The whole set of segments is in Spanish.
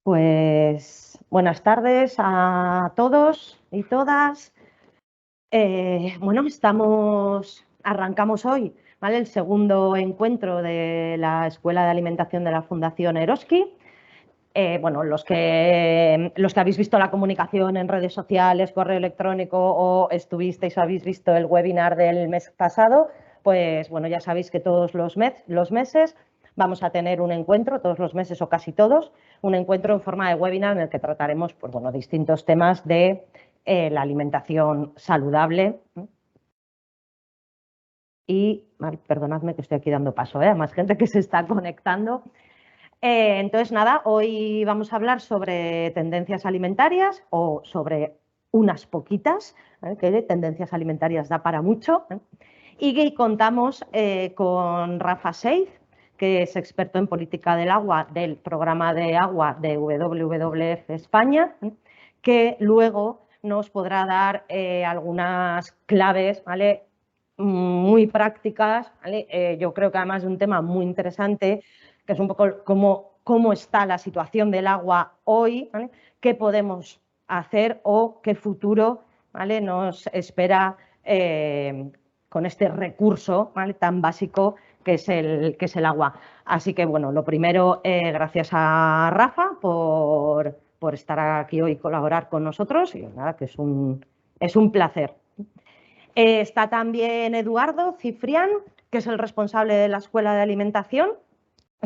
Pues buenas tardes a todos y todas. Bueno, arrancamos hoy, ¿vale? El segundo encuentro de la Escuela de Alimentación de la Fundación Eroski. Bueno, los que habéis visto la comunicación en redes sociales, correo electrónico o estuvisteis o habéis visto el webinar del mes pasado, pues bueno, ya sabéis que todos los meses vamos a tener un encuentro, todos los meses o casi todos, un encuentro en forma de webinar en el que trataremos pues, bueno, distintos temas de la alimentación saludable. Y, perdonadme que estoy aquí dando paso, a más gente que se está conectando. Entonces, nada, hoy vamos a hablar sobre tendencias alimentarias o sobre unas poquitas, que tendencias alimentarias da para mucho. Y contamos con Rafa Seiz, que es experto en política del agua del programa de agua de WWF España, que luego nos podrá dar algunas claves, ¿vale?, muy prácticas, ¿vale? Yo creo que además de un tema muy interesante, que es un poco cómo está la situación del agua hoy, ¿vale? Qué podemos hacer o qué futuro, ¿vale?, nos espera con este recurso, ¿vale?, tan básico que es el agua. Así que, bueno, lo primero, gracias a Rafa por estar aquí hoy y colaborar con nosotros. Y nada, que es un placer. Está también Eduardo Cifrián, que es el responsable de la Escuela de Alimentación,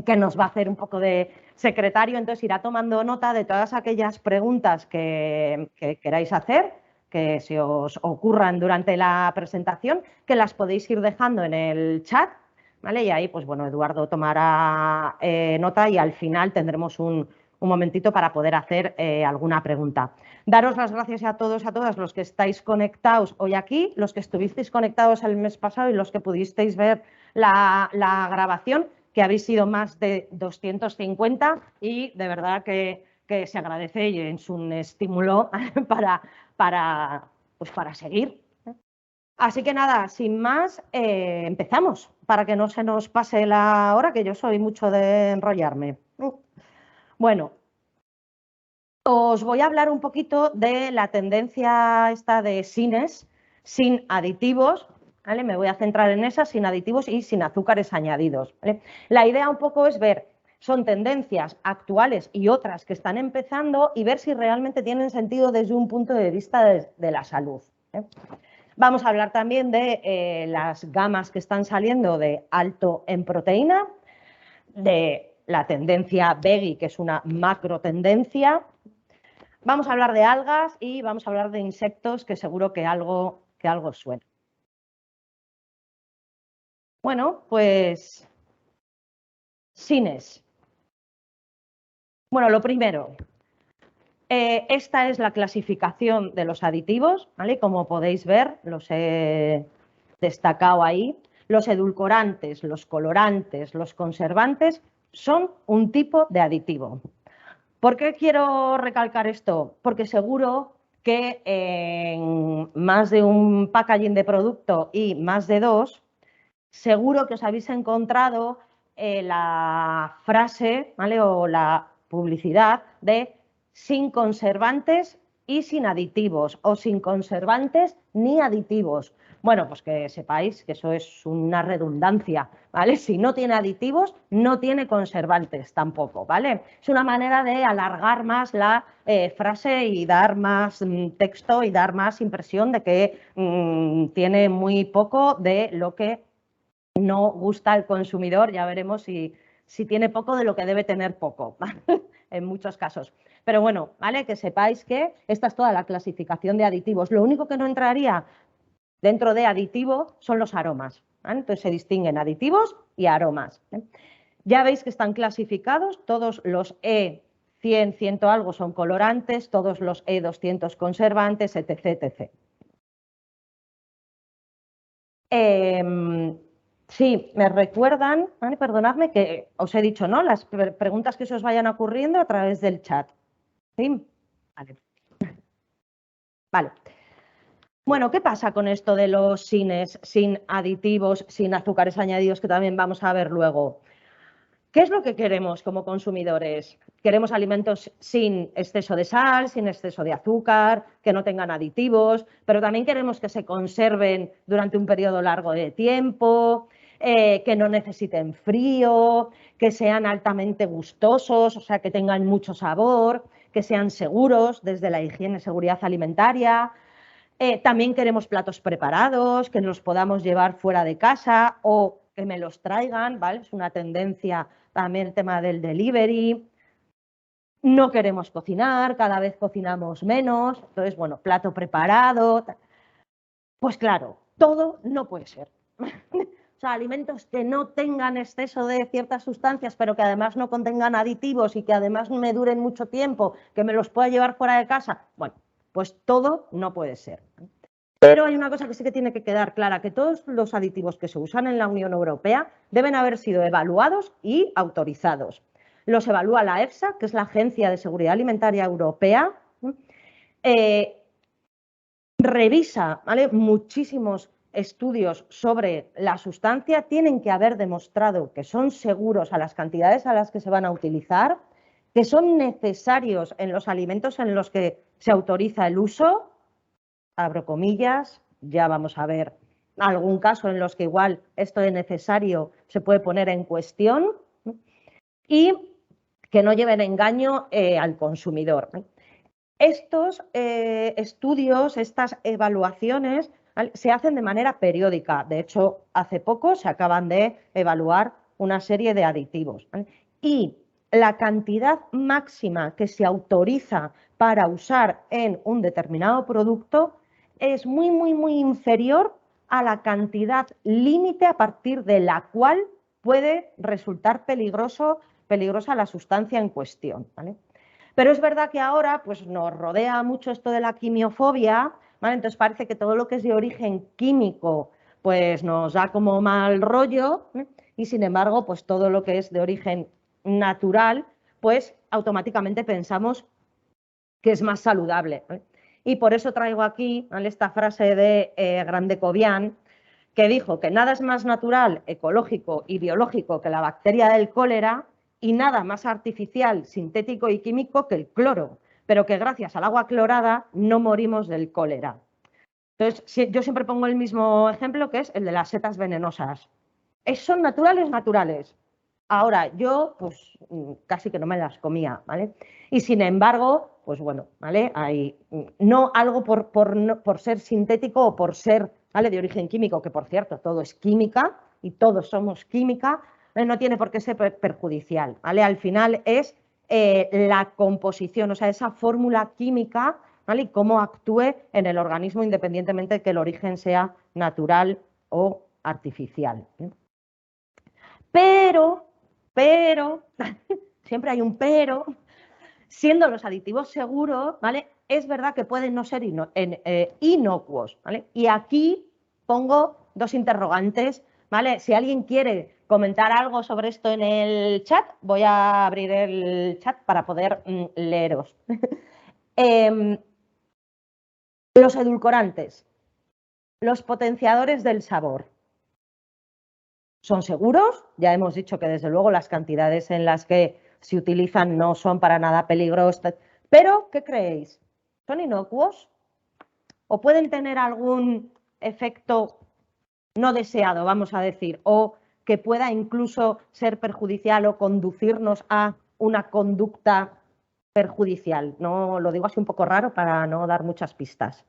que nos va a hacer un poco de secretario, entonces irá tomando nota de todas aquellas preguntas que queráis hacer, que se os ocurran durante la presentación, que las podéis ir dejando en el chat, ¿vale? Y ahí, pues bueno, Eduardo tomará nota y al final tendremos un momentito para poder hacer alguna pregunta. Daros las gracias a todos, a todas los que estáis conectados hoy aquí, los que estuvisteis conectados el mes pasado y los que pudisteis ver la grabación, que habéis sido más de 250 y de verdad que se agradece y es un estímulo para seguir. Así que nada, sin más, empezamos, para que no se nos pase la hora, que yo soy mucho de enrollarme. Bueno, os voy a hablar un poquito de la tendencia esta de SINES, sin aditivos, ¿vale? Me voy a centrar en esa, sin aditivos y sin azúcares añadidos, ¿vale? La idea un poco es ver, son tendencias actuales y otras que están empezando y ver si realmente tienen sentido desde un punto de vista de la salud, ¿eh? Vamos a hablar también de las gamas que están saliendo de alto en proteína, de la tendencia veggie, que es una macro tendencia. Vamos a hablar de algas y vamos a hablar de insectos, que seguro que algo suena. Bueno, pues SINES. Bueno, lo primero, esta es la clasificación de los aditivos, ¿vale? Como podéis ver, los he destacado ahí. Los edulcorantes, los colorantes, los conservantes son un tipo de aditivo. ¿Por qué quiero recalcar esto? Porque seguro que en más de un packaging de producto y más de dos, seguro que os habéis encontrado la frase, ¿vale?, o la publicidad de sin conservantes y sin aditivos, o sin conservantes ni aditivos. Bueno, pues que sepáis que eso es una redundancia, ¿vale? Si no tiene aditivos, no tiene conservantes tampoco, ¿vale? Es una manera de alargar más la frase y dar más texto y dar más impresión de que tiene muy poco de lo que no gusta al consumidor. Ya veremos si tiene poco de lo que debe tener poco, ¿vale? En muchos casos. Pero bueno, ¿vale? Que sepáis que esta es toda la clasificación de aditivos. Lo único que no entraría dentro de aditivo son los aromas, ¿vale? Entonces se distinguen aditivos y aromas, ¿eh? Ya veis que están clasificados, todos los E100, 100 algo son colorantes, todos los E200 conservantes, etc. etc. Sí, me recuerdan, ¿vale? Perdonadme que os he dicho, ¿no?, las preguntas que se os vayan ocurriendo a través del chat. ¿Sí? Vale. Vale. Bueno, ¿qué pasa con esto de los SINES, sin aditivos, sin azúcares añadidos, que también vamos a ver luego? ¿Qué es lo que queremos como consumidores? Queremos alimentos sin exceso de sal, sin exceso de azúcar, que no tengan aditivos, pero también queremos que se conserven durante un periodo largo de tiempo, que no necesiten frío, que sean altamente gustosos, o sea, que tengan mucho sabor, que sean seguros desde la higiene y seguridad alimentaria. También queremos platos preparados, que nos podamos llevar fuera de casa o que me los traigan, ¿vale? Es una tendencia también el tema del delivery. No queremos cocinar, cada vez cocinamos menos. Entonces, bueno, plato preparado. Pues claro, todo no puede ser. O sea, alimentos que no tengan exceso de ciertas sustancias, pero que además no contengan aditivos y que además me duren mucho tiempo, que me los pueda llevar fuera de casa. Bueno, pues todo no puede ser. Pero hay una cosa que sí que tiene que quedar clara, que todos los aditivos que se usan en la Unión Europea deben haber sido evaluados y autorizados. Los evalúa la EFSA, que es la Agencia de Seguridad Alimentaria Europea, revisa, ¿vale?, muchísimos estudios sobre la sustancia, tienen que haber demostrado que son seguros a las cantidades a las que se van a utilizar, que son necesarios en los alimentos en los que se autoriza el uso, abro comillas, ya vamos a ver algún caso en los que igual esto de necesario se puede poner en cuestión, y que no lleven engaño al consumidor. Estos estudios, estas evaluaciones, ¿vale?, se hacen de manera periódica. De hecho, hace poco se acaban de evaluar una serie de aditivos, ¿vale? Y la cantidad máxima que se autoriza para usar en un determinado producto es muy, muy, muy inferior a la cantidad límite a partir de la cual puede resultar peligrosa la sustancia en cuestión, ¿vale? Pero es verdad que ahora pues, nos rodea mucho esto de la quimiofobia, ¿vale? Entonces parece que todo lo que es de origen químico pues nos da como mal rollo, ¿eh? Y sin embargo pues todo lo que es de origen natural pues automáticamente pensamos que es más saludable, ¿eh? Y por eso traigo aquí, ¿vale?, esta frase de Grandecovian, que dijo que nada es más natural, ecológico y biológico que la bacteria del cólera y nada más artificial, sintético y químico que el cloro, pero que gracias al agua clorada no morimos del cólera. Entonces, yo siempre pongo el mismo ejemplo, que es el de las setas venenosas. ¿Son naturales? Naturales. Ahora, yo pues casi que no me las comía, ¿vale? Y sin embargo, pues bueno, ¿vale? Hay, no algo por ser sintético o por ser, ¿vale?, de origen químico, que por cierto, todo es química y todos somos química, no tiene por qué ser perjudicial, ¿vale? Al final es la composición, o sea, esa fórmula química, ¿vale?, y cómo actúe en el organismo independientemente de que el origen sea natural o artificial, ¿eh? Pero, siempre hay un pero, siendo los aditivos seguros, ¿vale?, es verdad que pueden no ser inocuos, ¿vale? Y aquí pongo dos interrogantes, ¿vale? Si alguien quiere comentar algo sobre esto en el chat, voy a abrir el chat para poder leeros. Los edulcorantes, los potenciadores del sabor, ¿son seguros? Ya hemos dicho que desde luego las cantidades en las que se utilizan no son para nada peligrosas. Pero, ¿qué creéis? ¿Son inocuos? ¿O pueden tener algún efecto no deseado, vamos a decir, o que pueda incluso ser perjudicial o conducirnos a una conducta perjudicial? No, lo digo así un poco raro para no dar muchas pistas.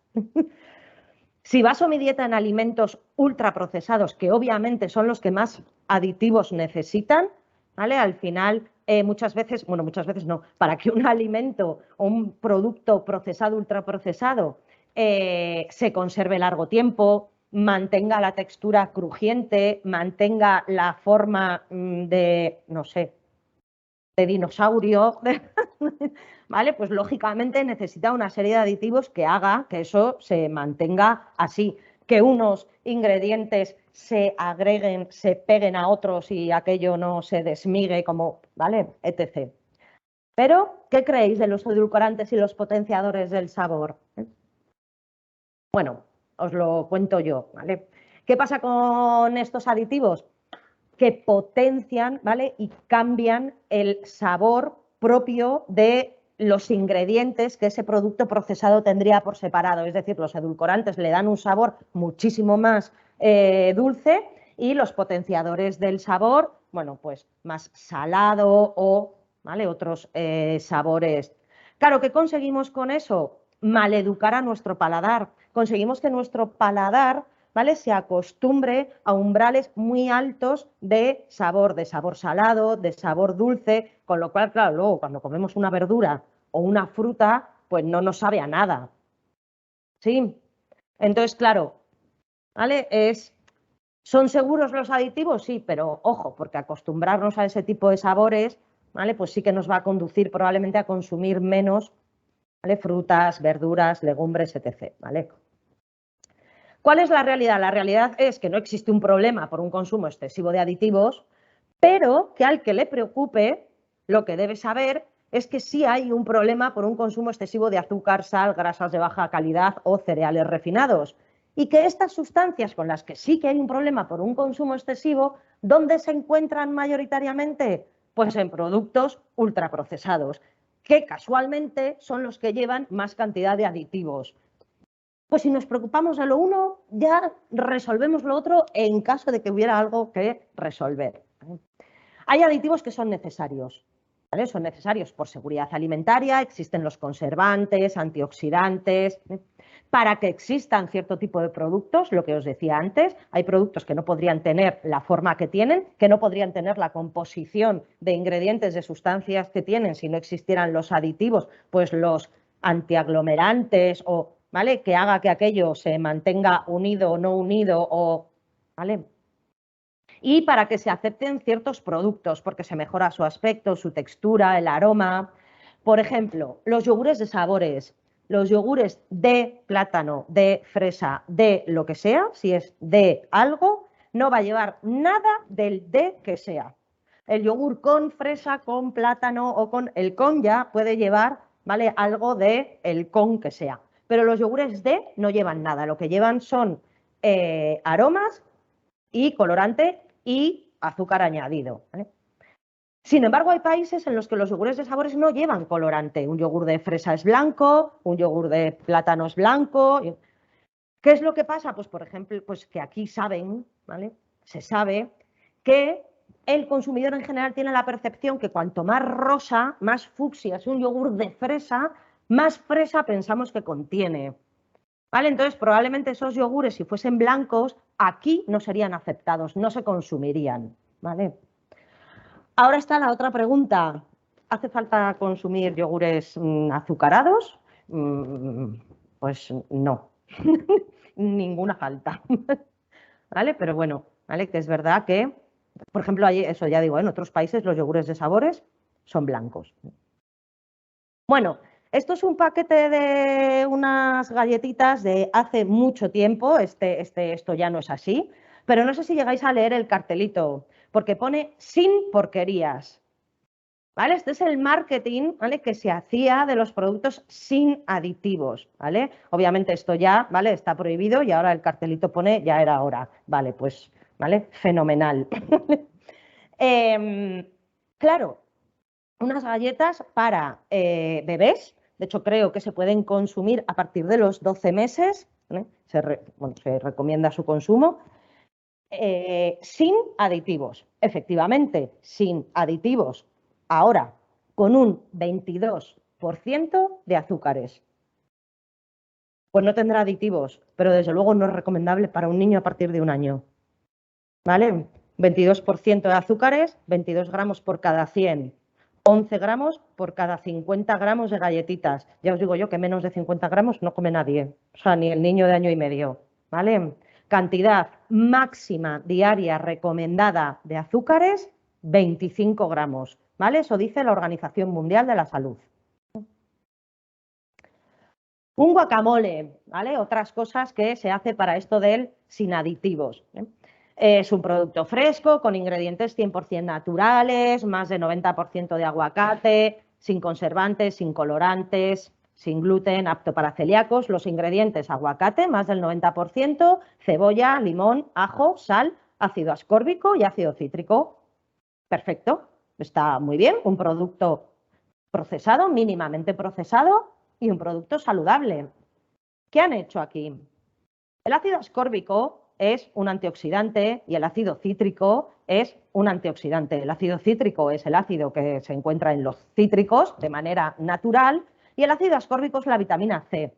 Si baso mi dieta en alimentos ultraprocesados, que obviamente son los que más aditivos necesitan, ¿vale? Al final, muchas veces no, para que un alimento o un producto procesado, ultraprocesado, se conserve largo tiempo, mantenga la textura crujiente, mantenga la forma de, no sé, de dinosaurio, ¿vale? Pues lógicamente necesita una serie de aditivos que haga que eso se mantenga así, que unos ingredientes se agreguen, se peguen a otros y aquello no se desmigue, como, ¿vale?, etc. Pero, ¿qué creéis de los edulcorantes y los potenciadores del sabor? Bueno, os lo cuento yo, ¿vale? ¿Qué pasa con estos aditivos? que potencian, ¿vale? Y cambian el sabor propio de los ingredientes que ese producto procesado tendría por separado. Es decir, los edulcorantes le dan un sabor muchísimo más dulce y los potenciadores del sabor, bueno, pues más salado o, ¿vale? Otros sabores. Claro, ¿qué conseguimos con eso? Maleducar a nuestro paladar. Conseguimos que nuestro paladar, ¿vale?, se acostumbre a umbrales muy altos de sabor salado, de sabor dulce, con lo cual, claro, luego cuando comemos una verdura o una fruta, pues no nos sabe a nada. ¿Sí? Entonces, claro, ¿vale? ¿Son seguros los aditivos? Sí, pero ojo, porque acostumbrarnos a ese tipo de sabores, ¿vale?, pues sí que nos va a conducir probablemente a consumir menos, ¿vale?, frutas, verduras, legumbres, etc., ¿vale? ¿Cuál es la realidad? La realidad es que no existe un problema por un consumo excesivo de aditivos, pero que al que le preocupe, lo que debe saber es que sí hay un problema por un consumo excesivo de azúcar, sal, grasas de baja calidad o cereales refinados. Y que estas sustancias con las que sí que hay un problema por un consumo excesivo, ¿dónde se encuentran mayoritariamente? Pues en productos ultraprocesados, que casualmente son los que llevan más cantidad de aditivos. Pues si nos preocupamos de lo uno, ya resolvemos lo otro en caso de que hubiera algo que resolver. Hay aditivos que son necesarios, ¿vale? Son necesarios por seguridad alimentaria, existen los conservantes, antioxidantes. Para que existan cierto tipo de productos, lo que os decía antes, hay productos que no podrían tener la forma que tienen, que no podrían tener la composición de ingredientes, de sustancias que tienen si no existieran los aditivos, pues los antiaglomerantes o, ¿vale?, que haga que aquello se mantenga unido o no unido, o, ¿vale?, y para que se acepten ciertos productos, porque se mejora su aspecto, su textura, el aroma. Por ejemplo, los yogures de sabores, los yogures de plátano, de fresa, de lo que sea, si es de algo, no va a llevar nada del de que sea. El yogur con fresa, con plátano o con el con ya puede llevar, ¿vale?, algo de el con que sea. Pero los yogures de no llevan nada, lo que llevan son aromas y colorante y azúcar añadido, ¿vale? Sin embargo, hay países en los que los yogures de sabores no llevan colorante. Un yogur de fresa es blanco, un yogur de plátano es blanco. ¿Qué es lo que pasa? Pues, por ejemplo, pues que aquí saben, ¿vale?, se sabe que el consumidor en general tiene la percepción que cuanto más rosa, más fucsia es un yogur de fresa, más fresa pensamos que contiene. ¿Vale? Entonces, probablemente esos yogures, si fuesen blancos, aquí no serían aceptados, no se consumirían. ¿Vale? Ahora está la otra pregunta. ¿Hace falta consumir yogures azucarados? Pues no, ninguna falta. ¿Vale? Pero bueno, ¿vale?, que es verdad que, por ejemplo, eso ya digo, en otros países los yogures de sabores son blancos. Bueno, esto es un paquete de unas galletitas de hace mucho tiempo, esto ya no es así, pero no sé si llegáis a leer el cartelito, porque pone sin porquerías. ¿Vale? Este es el marketing, ¿vale?, que se hacía de los productos sin aditivos, ¿vale? Obviamente esto ya, ¿vale?, está prohibido y ahora el cartelito pone ya era hora. Vale, pues, ¿vale? Fenomenal. Claro, unas galletas para bebés, de hecho creo que se pueden consumir a partir de los 12 meses, ¿vale? Se recomienda su consumo, sin aditivos, efectivamente, sin aditivos. Ahora, con un 22% de azúcares. Pues no tendrá aditivos, pero desde luego no es recomendable para un niño a partir de 1 año. ¿Vale? 22% de azúcares, 22 gramos por cada 100. 11 gramos por cada 50 gramos de galletitas. Ya os digo yo que menos de 50 gramos no come nadie, o sea, ni el niño de 1 año y medio. ¿Vale? Cantidad máxima diaria recomendada de azúcares, 25 gramos. ¿Vale? Eso dice la Organización Mundial de la Salud. Un guacamole, ¿vale? Otras cosas que se hace para esto del sin aditivos. Es un producto fresco, con ingredientes 100% naturales, más de 90% de aguacate, sin conservantes, sin colorantes, sin gluten, apto para celíacos. Los ingredientes: aguacate, más del 90%, cebolla, limón, ajo, sal, ácido ascórbico y ácido cítrico. Perfecto, está muy bien, un producto procesado, mínimamente procesado y un producto saludable. ¿Qué han hecho aquí? El ácido ascórbico es un antioxidante y el ácido cítrico es un antioxidante. El ácido cítrico es el ácido que se encuentra en los cítricos de manera natural y el ácido ascórbico es la vitamina C,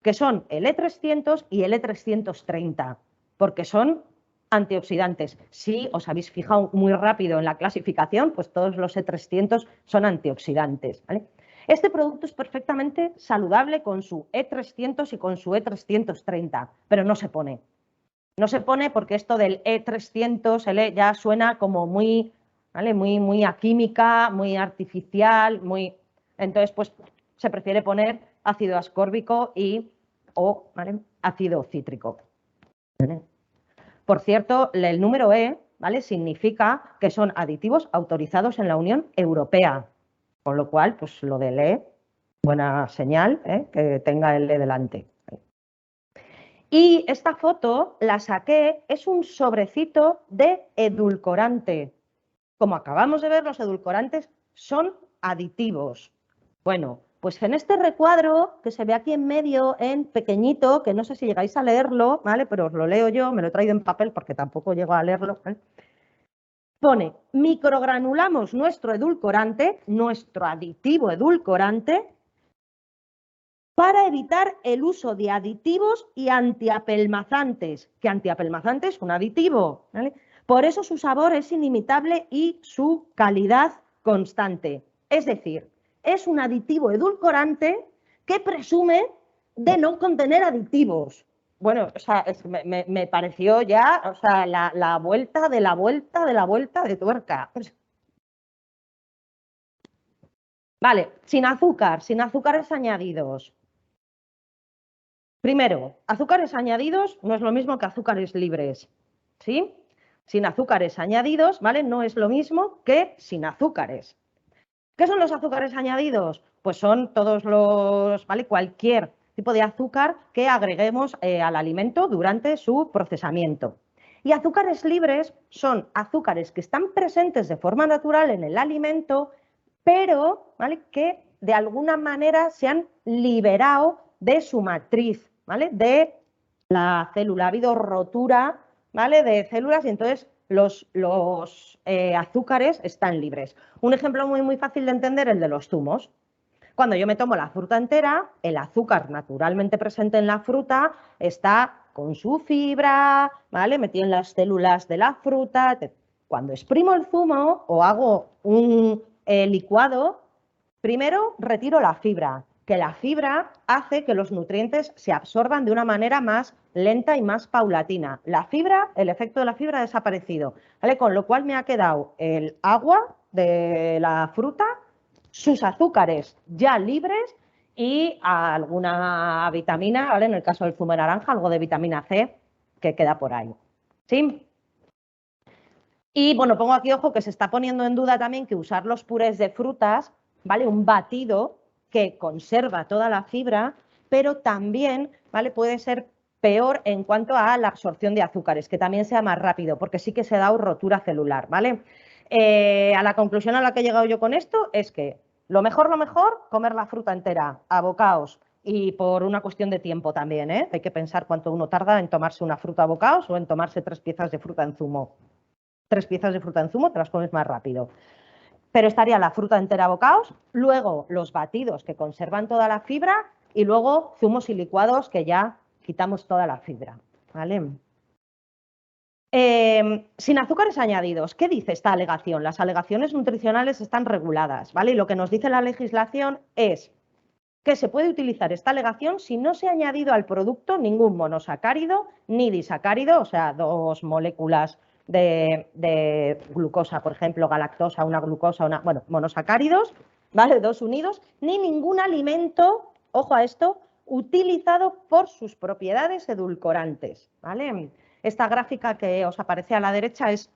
que son el E300 y el E330, porque son antioxidantes. Si os habéis fijado muy rápido en la clasificación, pues todos los E300 son antioxidantes, ¿vale? Este producto es perfectamente saludable con su E300 y con su E330, pero no se pone. No se pone porque esto del E300 el E ya suena como muy, ¿vale? muy a química, muy artificial, muy... Entonces, pues se prefiere poner ácido ascórbico o ¿vale? ácido cítrico. ¿Vale? Por cierto, el número E, ¿vale? Significa que son aditivos autorizados en la Unión Europea. Con lo cual, pues lo del E, buena señal, que tenga el E delante. Y esta foto la saqué, es un sobrecito de edulcorante. Como acabamos de ver, los edulcorantes son aditivos. Bueno, pues en este recuadro que se ve aquí en medio, en pequeñito, que no sé si llegáis a leerlo, ¿vale? Pero os lo leo yo, me lo he traído en papel porque tampoco llego a leerlo, ¿vale? Pone, microgranulamos nuestro edulcorante, nuestro aditivo edulcorante, para evitar el uso de aditivos y antiapelmazantes, que antiapelmazante es un aditivo, ¿vale? Por eso su sabor es inimitable y su calidad constante. Es decir, es un aditivo edulcorante que presume de no contener aditivos. Bueno, o sea, me pareció ya, o sea, la vuelta de la vuelta de la vuelta de tuerca. Vale, sin azúcares añadidos. Primero, azúcares añadidos no es lo mismo que azúcares libres, ¿sí? Sin azúcares añadidos, ¿vale? No es lo mismo que sin azúcares. ¿Qué son los azúcares añadidos? Pues son todos los, ¿vale? Cualquier tipo de azúcar que agreguemos al alimento durante su procesamiento. Y azúcares libres son azúcares que están presentes de forma natural en el alimento, pero ¿vale? que de alguna manera se han liberado de su matriz, ¿vale? De la célula. Ha habido rotura, ¿vale? De células y entonces los azúcares están libres. Un ejemplo muy fácil de entender, el de los zumos. Cuando yo me tomo la fruta entera, el azúcar naturalmente presente en la fruta está con su fibra, ¿vale? Metido en las células de la fruta. Cuando exprimo el zumo o hago un licuado, primero retiro la fibra, que la fibra hace que los nutrientes se absorban de una manera más lenta y más paulatina. La fibra, el efecto de la fibra ha desaparecido, ¿vale? Con lo cual me ha quedado el agua de la fruta, sus azúcares ya libres y alguna vitamina, ¿vale? En el caso del zumo de naranja, algo de vitamina C que queda por ahí. ¿Sí? Y bueno, pongo aquí, ojo, que se está poniendo en duda también que usar los purés de frutas, ¿vale? Un batido que conserva toda la fibra, pero también, ¿vale? Puede ser peor en cuanto a la absorción de azúcares, que también sea más rápido, porque sí que se da rotura celular, ¿vale? A la conclusión a la que he llegado yo con esto es que lo mejor, comer la fruta entera, a bocaos, y por una cuestión de tiempo también, ¿eh? Hay que pensar cuánto uno tarda en tomarse una fruta a bocaos o en tomarse 3 piezas de fruta en zumo. 3 piezas de fruta en zumo te las comes más rápido. Pero estaría la fruta entera a bocaos, luego los batidos que conservan toda la fibra y luego zumos y licuados que ya quitamos toda la fibra, ¿vale? Sin azúcares añadidos, ¿qué dice esta alegación? Las alegaciones nutricionales están reguladas, ¿vale? Y lo que nos dice la legislación es que se puede utilizar esta alegación si no se ha añadido al producto ningún monosacárido ni disacárido, o sea, 2 moléculas de glucosa, por ejemplo, galactosa, una glucosa, bueno, monosacáridos, ¿vale? 2 unidos, ni ningún alimento, ojo a esto, utilizado por sus propiedades edulcorantes, ¿vale? Esta gráfica que os aparece a la derecha es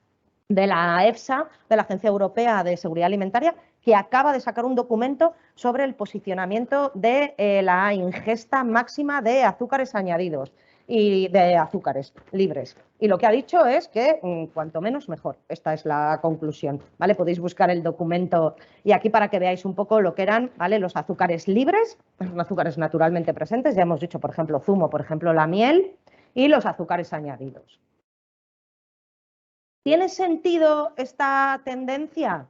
de la EFSA, de la Agencia Europea de Seguridad Alimentaria, que acaba de sacar un documento sobre el posicionamiento de la ingesta máxima de azúcares añadidos y de azúcares libres. Y lo que ha dicho es que cuanto menos mejor. Esta es la conclusión, ¿vale? Podéis buscar el documento y aquí para que veáis un poco lo que eran, ¿vale? Los azúcares libres, los azúcares naturalmente presentes, ya hemos dicho, por ejemplo, zumo, por ejemplo, la miel, y los azúcares añadidos. ¿Tiene sentido esta tendencia?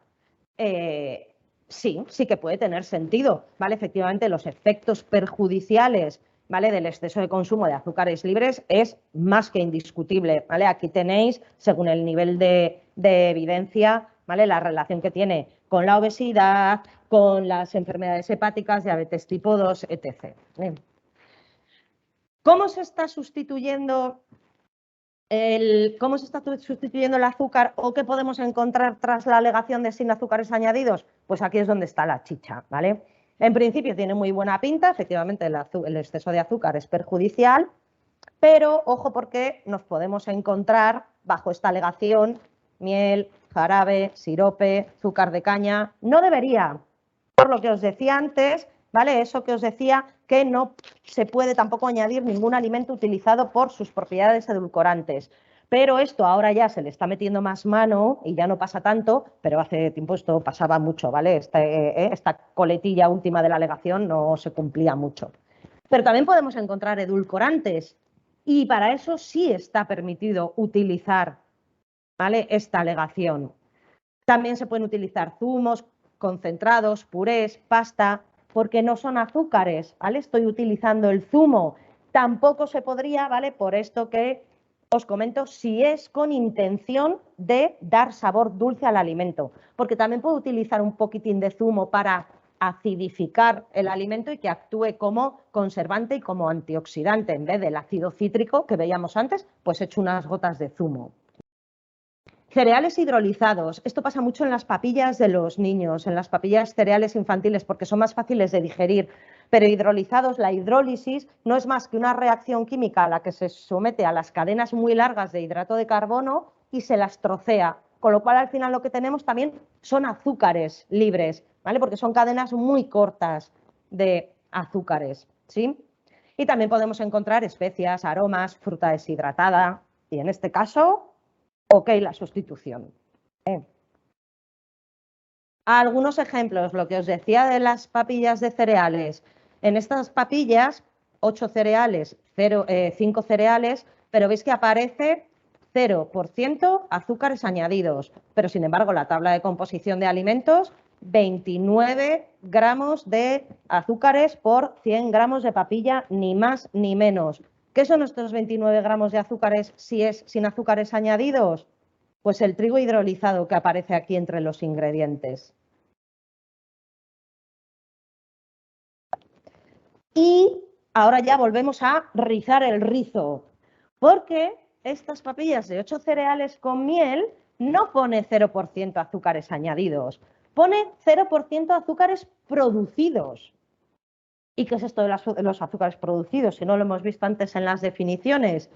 Sí, sí que puede tener sentido, ¿vale? Efectivamente, los efectos perjudiciales, ¿vale?, del exceso de consumo de azúcares libres es más que indiscutible, ¿vale? Aquí tenéis, según el nivel de evidencia, ¿vale?, la relación que tiene con la obesidad, con las enfermedades hepáticas, diabetes tipo 2, etc. ¿Cómo se está sustituyendo el azúcar o qué podemos encontrar tras la alegación de sin azúcares añadidos? Pues aquí es donde está la chicha, ¿vale? En principio tiene muy buena pinta, efectivamente el exceso de azúcar es perjudicial, pero ojo porque nos podemos encontrar bajo esta alegación miel, jarabe, sirope, azúcar de caña. No debería, por lo que os decía antes, ¿vale? Eso que os decía que no se puede tampoco añadir ningún alimento utilizado por sus propiedades edulcorantes. Pero esto ahora ya se le está metiendo más mano y ya no pasa tanto, pero hace tiempo esto pasaba mucho, ¿vale? Esta coletilla última de la alegación no se cumplía mucho. Pero también podemos encontrar edulcorantes y para eso sí está permitido utilizar, ¿vale?, esta alegación. También se pueden utilizar zumos, concentrados, purés, pasta, porque no son azúcares, ¿vale? Estoy utilizando el zumo. Tampoco se podría, ¿vale?, por esto que os comento, si es con intención de dar sabor dulce al alimento, porque también puedo utilizar un poquitín de zumo para acidificar el alimento y que actúe como conservante y como antioxidante. En vez del ácido cítrico que veíamos antes, pues echo unas gotas de zumo. Cereales hidrolizados. Esto pasa mucho en las papillas de los niños, en las papillas cereales infantiles, porque son más fáciles de digerir. Pero hidrolizados, la hidrólisis no es más que una reacción química a la que se somete a las cadenas muy largas de hidrato de carbono y se las trocea. Con lo cual, al final, lo que tenemos también son azúcares libres, ¿vale? Porque son cadenas muy cortas de azúcares, ¿sí? Y también podemos encontrar especias, aromas, fruta deshidratada. Y en este caso, ok, la sustitución. Algunos ejemplos, lo que os decía de las papillas de cereales. En estas papillas, 8 cereales, 5 cereales, pero veis que aparece 0% azúcares añadidos. Pero sin embargo, la tabla de composición de alimentos, 29 gramos de azúcares por 100 gramos de papilla, ni más ni menos. ¿Qué son estos 29 gramos de azúcares si es sin azúcares añadidos? Pues el trigo hidrolizado que aparece aquí entre los ingredientes. Y ahora ya volvemos a rizar el rizo, porque estas papillas de 8 cereales con miel no pone 0% azúcares añadidos, pone 0% azúcares producidos. ¿Y qué es esto de los azúcares producidos? Si no lo hemos visto antes en las definiciones.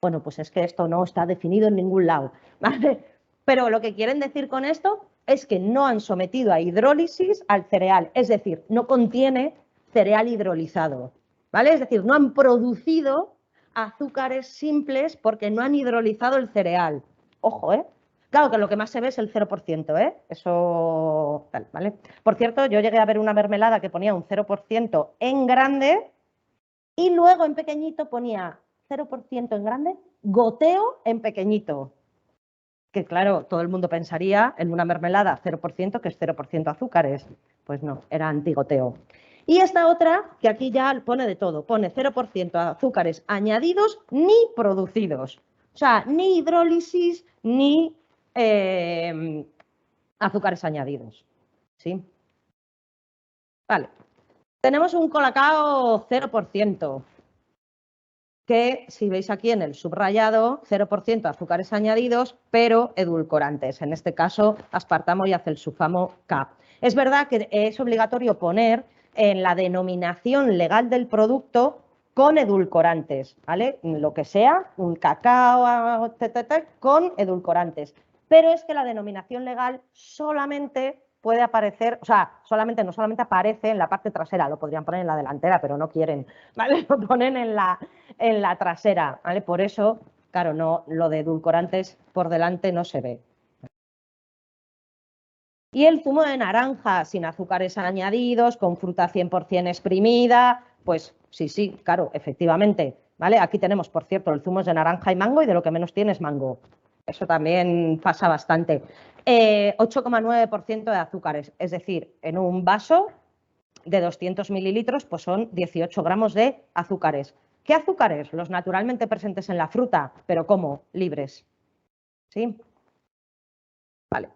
Bueno, pues es que esto no está definido en ningún lado, ¿vale? Pero lo que quieren decir con esto es que no han sometido a hidrólisis al cereal, es decir, no contiene cereal hidrolizado, ¿vale? Es decir, no han producido azúcares simples porque no han hidrolizado el cereal. Ojo, ¿eh? Claro que lo que más se ve es el 0%, ¿eh? Eso, tal, ¿vale? Por cierto, yo llegué a ver una mermelada que ponía un 0% en grande y luego en pequeñito ponía 0% en grande, goteo en pequeñito. Que claro, todo el mundo pensaría en una mermelada 0% que es 0% azúcares. Pues no, era antigoteo. Y esta otra, que aquí ya pone de todo, pone 0% azúcares añadidos ni producidos. O sea, ni hidrólisis ni azúcares añadidos. ¿Sí? Vale. Tenemos un colacao 0%. Que si veis aquí en el subrayado, 0% azúcares añadidos, pero edulcorantes, en este caso aspartamo y acelsulfamo K. Es verdad que es obligatorio poner en la denominación legal del producto con edulcorantes, ¿vale? Lo que sea, un cacao, con edulcorantes. Pero es que la denominación legal solamente puede aparecer, o sea, no solamente aparece en la parte trasera, lo podrían poner en la delantera, pero no quieren, ¿vale? Lo ponen en la trasera, ¿vale? Por eso claro, no, lo de edulcorantes por delante no se ve. Y el zumo de naranja sin azúcares añadidos, con fruta 100% exprimida, pues sí, claro, efectivamente, ¿vale? Aquí tenemos, por cierto, el zumo de naranja y mango y de lo que menos tiene es mango. Eso también pasa bastante. 8,9% de azúcares, es decir, en un vaso de 200 mililitros pues son 18 gramos de azúcares. ¿Qué azúcares? Los naturalmente presentes en la fruta, pero ¿cómo? Libres. ¿Sí? Vale.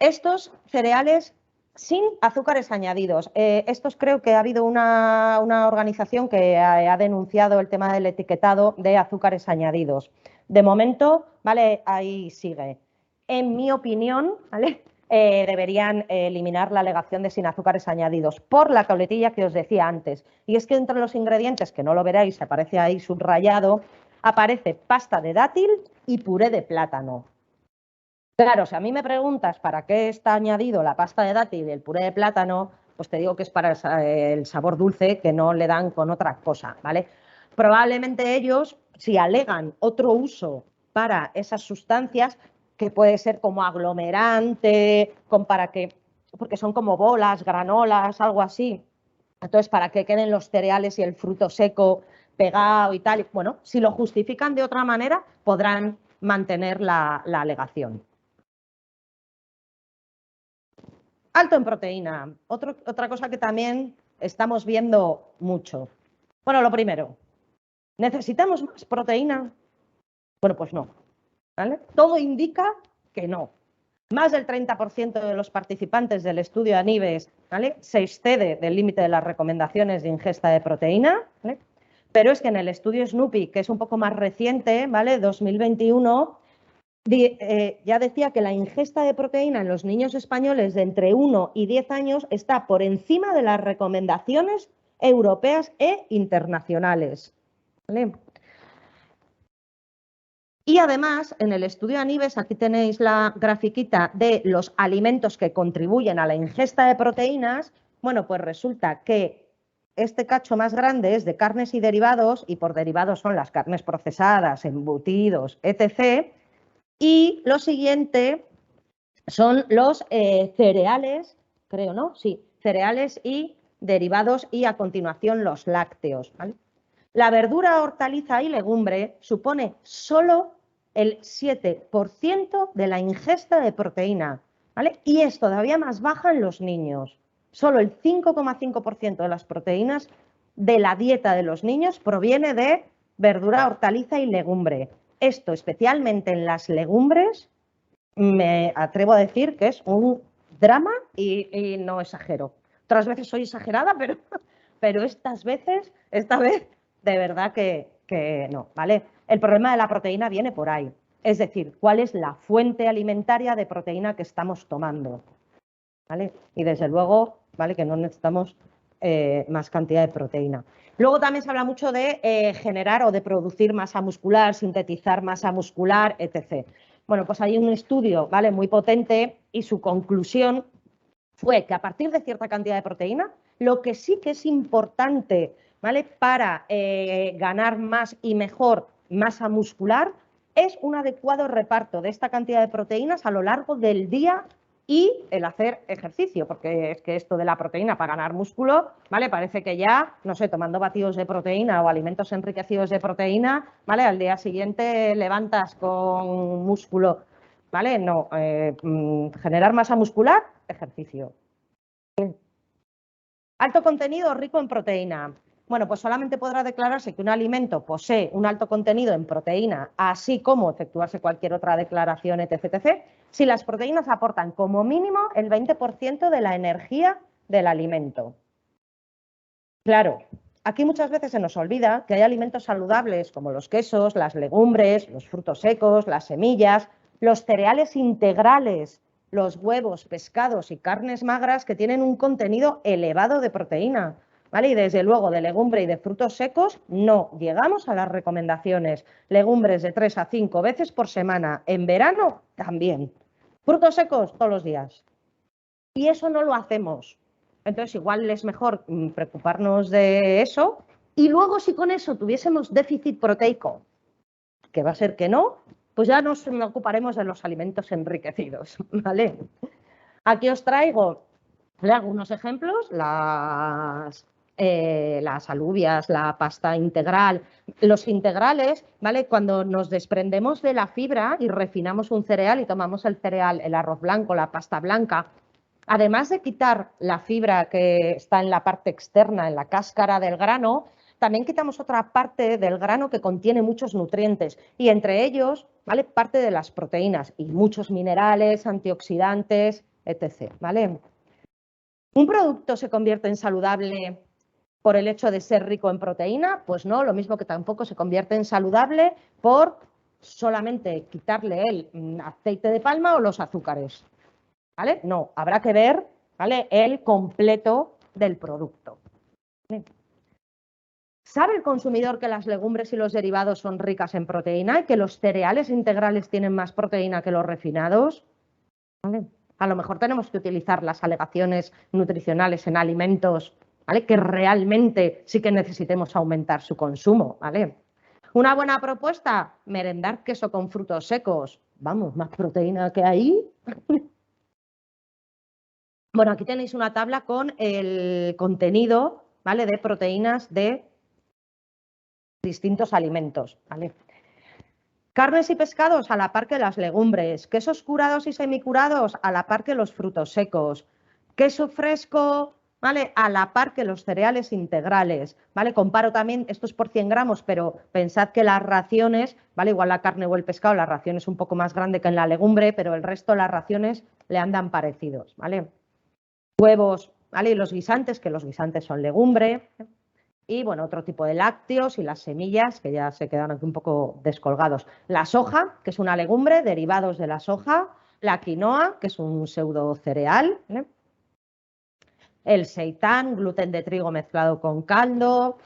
Estos cereales sin azúcares añadidos. Estos creo que ha habido una organización que ha denunciado el tema del etiquetado de azúcares añadidos. De momento, ¿vale? Ahí sigue. En mi opinión, ¿vale? Deberían eliminar la alegación de sin azúcares añadidos por la coletilla que os decía antes. Y es que entre los ingredientes, que no lo veréis, aparece ahí subrayado, aparece pasta de dátil y puré de plátano. Claro, si a mí me preguntas para qué está añadido la pasta de dátil y el puré de plátano, pues te digo que es para el sabor dulce que no le dan con otra cosa, ¿vale? Probablemente ellos, si alegan otro uso para esas sustancias, que puede ser como aglomerante, porque son como bolas, granolas, algo así. Entonces, para que queden los cereales y el fruto seco pegado y tal, bueno, si lo justifican de otra manera, podrán mantener la alegación. Alto en proteína. Otra cosa que también estamos viendo mucho. Bueno, lo primero, ¿necesitamos más proteína? Bueno, pues no. ¿Vale? Todo indica que no. Más del 30% de los participantes del estudio ANIVES, ¿vale? Se excede del límite de las recomendaciones de ingesta de proteína, ¿vale? Pero es que en el estudio Snoopy, que es un poco más reciente, ¿vale? 2021, ya decía que la ingesta de proteína en los niños españoles de entre 1 y 10 años está por encima de las recomendaciones europeas e internacionales. ¿Vale? Y además, en el estudio ANIVES, aquí tenéis la grafiquita de los alimentos que contribuyen a la ingesta de proteínas. Bueno, pues resulta que este cacho más grande es de carnes y derivados, y por derivados son las carnes procesadas, embutidos, etc. Y lo siguiente son los cereales, creo, ¿no? Sí, cereales y derivados y a continuación los lácteos. ¿Vale? La verdura, hortaliza y legumbre supone solo el 7% de la ingesta de proteína, ¿vale? Y es todavía más baja en los niños. Solo el 5,5% de las proteínas de la dieta de los niños proviene de verdura, hortaliza y legumbre. Esto, especialmente en las legumbres, me atrevo a decir que es un drama y no exagero. Otras veces soy exagerada, pero esta vez, de verdad que no, ¿vale? El problema de la proteína viene por ahí. Es decir, ¿cuál es la fuente alimentaria de proteína que estamos tomando? ¿Vale? Y desde luego, ¿vale? Que no necesitamos más cantidad de proteína. Luego también se habla mucho de generar o de producir masa muscular, sintetizar masa muscular, etc. Bueno, pues hay un estudio, ¿vale? Muy potente y su conclusión fue que a partir de cierta cantidad de proteína, lo que sí que es importante, ¿vale? Para ganar más y mejor masa muscular es un adecuado reparto de esta cantidad de proteínas a lo largo del día y el hacer ejercicio, porque es que esto de la proteína para ganar músculo, ¿vale? Parece que ya, no sé, tomando batidos de proteína o alimentos enriquecidos de proteína, ¿vale? Al día siguiente levantas con músculo, ¿vale? No, generar masa muscular, ejercicio. Alto contenido rico en proteína. Bueno, pues solamente podrá declararse que un alimento posee un alto contenido en proteína, así como efectuarse cualquier otra declaración, etc., si las proteínas aportan como mínimo el 20% de la energía del alimento. Claro, aquí muchas veces se nos olvida que hay alimentos saludables como los quesos, las legumbres, los frutos secos, las semillas, los cereales integrales, los huevos, pescados y carnes magras que tienen un contenido elevado de proteína. ¿Vale? Y desde luego de legumbre y de frutos secos no llegamos a las recomendaciones. Legumbres de 3 a 5 veces por semana. En verano también. Frutos secos todos los días. Y eso no lo hacemos. Entonces, igual es mejor preocuparnos de eso. Y luego, si con eso tuviésemos déficit proteico, que va a ser que no, pues ya nos ocuparemos de los alimentos enriquecidos, ¿vale? Aquí os traigo algunos ejemplos, las alubias, la pasta integral, los integrales, ¿vale? Cuando nos desprendemos de la fibra y refinamos un cereal y tomamos el cereal, el arroz blanco, la pasta blanca, además de quitar la fibra que está en la parte externa, en la cáscara del grano, también quitamos otra parte del grano que contiene muchos nutrientes y entre ellos, ¿vale? Parte de las proteínas y muchos minerales, antioxidantes, etc., ¿vale? ¿Un producto se convierte en saludable por el hecho de ser rico en proteína? Pues no, lo mismo que tampoco se convierte en saludable por solamente quitarle el aceite de palma o los azúcares, ¿vale? No, habrá que ver, ¿vale?, el completo del producto. ¿Sabe el consumidor que las legumbres y los derivados son ricas en proteína y que los cereales integrales tienen más proteína que los refinados? ¿Vale? A lo mejor tenemos que utilizar las alegaciones nutricionales en alimentos, ¿vale?, que realmente sí que necesitemos aumentar su consumo, ¿vale? Una buena propuesta, merendar queso con frutos secos. Vamos, más proteína que ahí. Bueno, aquí tenéis una tabla con el contenido, ¿vale?, de proteínas de distintos alimentos, ¿vale? Carnes y pescados a la par que las legumbres, quesos curados y semicurados a la par que los frutos secos, queso fresco, ¿vale?, a la par que los cereales integrales, ¿vale? Comparo también, esto es por 100 gramos, pero pensad que las raciones, ¿vale?, igual la carne o el pescado, la ración es un poco más grande que en la legumbre, pero el resto de las raciones le andan parecidos, ¿vale? Huevos, ¿vale?, y los guisantes, que los guisantes son legumbre. Y, bueno, otro tipo de lácteos y las semillas, que ya se quedan aquí un poco descolgados. La soja, que es una legumbre, derivados de la soja. La quinoa, que es un pseudo cereal, ¿vale? El seitán, gluten de trigo mezclado con caldo.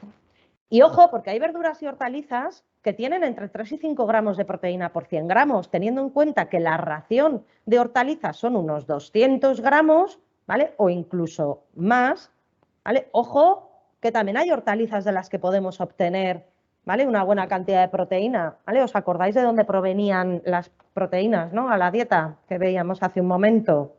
Y ojo, porque hay verduras y hortalizas que tienen entre 3 y 5 gramos de proteína por 100 gramos, teniendo en cuenta que la ración de hortalizas son unos 200 gramos, ¿vale?, o incluso más, ¿vale? Ojo, que también hay hortalizas de las que podemos obtener, ¿vale?, una buena cantidad de proteína, ¿vale? ¿Os acordáis de dónde provenían las proteínas, ¿no?, a la dieta que veíamos hace un momento?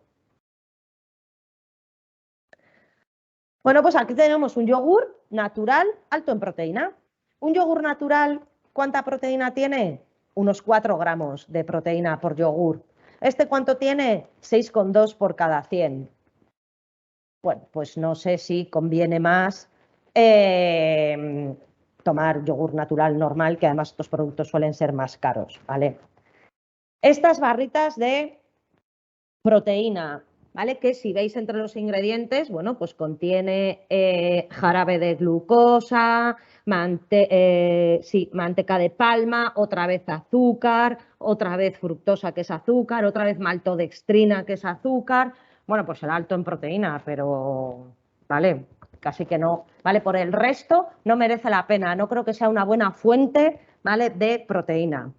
Bueno, pues aquí tenemos un yogur natural alto en proteína. Un yogur natural, ¿cuánta proteína tiene? Unos 4 gramos de proteína por yogur. ¿Este cuánto tiene? 6,2 por cada 100. Bueno, pues no sé si conviene más tomar yogur natural normal, que además estos productos suelen ser más caros, ¿vale? Estas barritas de proteína, ¿vale?, que si veis entre los ingredientes, bueno, pues contiene jarabe de glucosa, manteca de palma, otra vez azúcar, otra vez fructosa, que es azúcar, otra vez maltodextrina, que es azúcar. Bueno, pues será alto en proteína, pero, ¿vale?, casi que no, ¿vale? Por el resto no merece la pena, no creo que sea una buena fuente, ¿vale?, de proteína.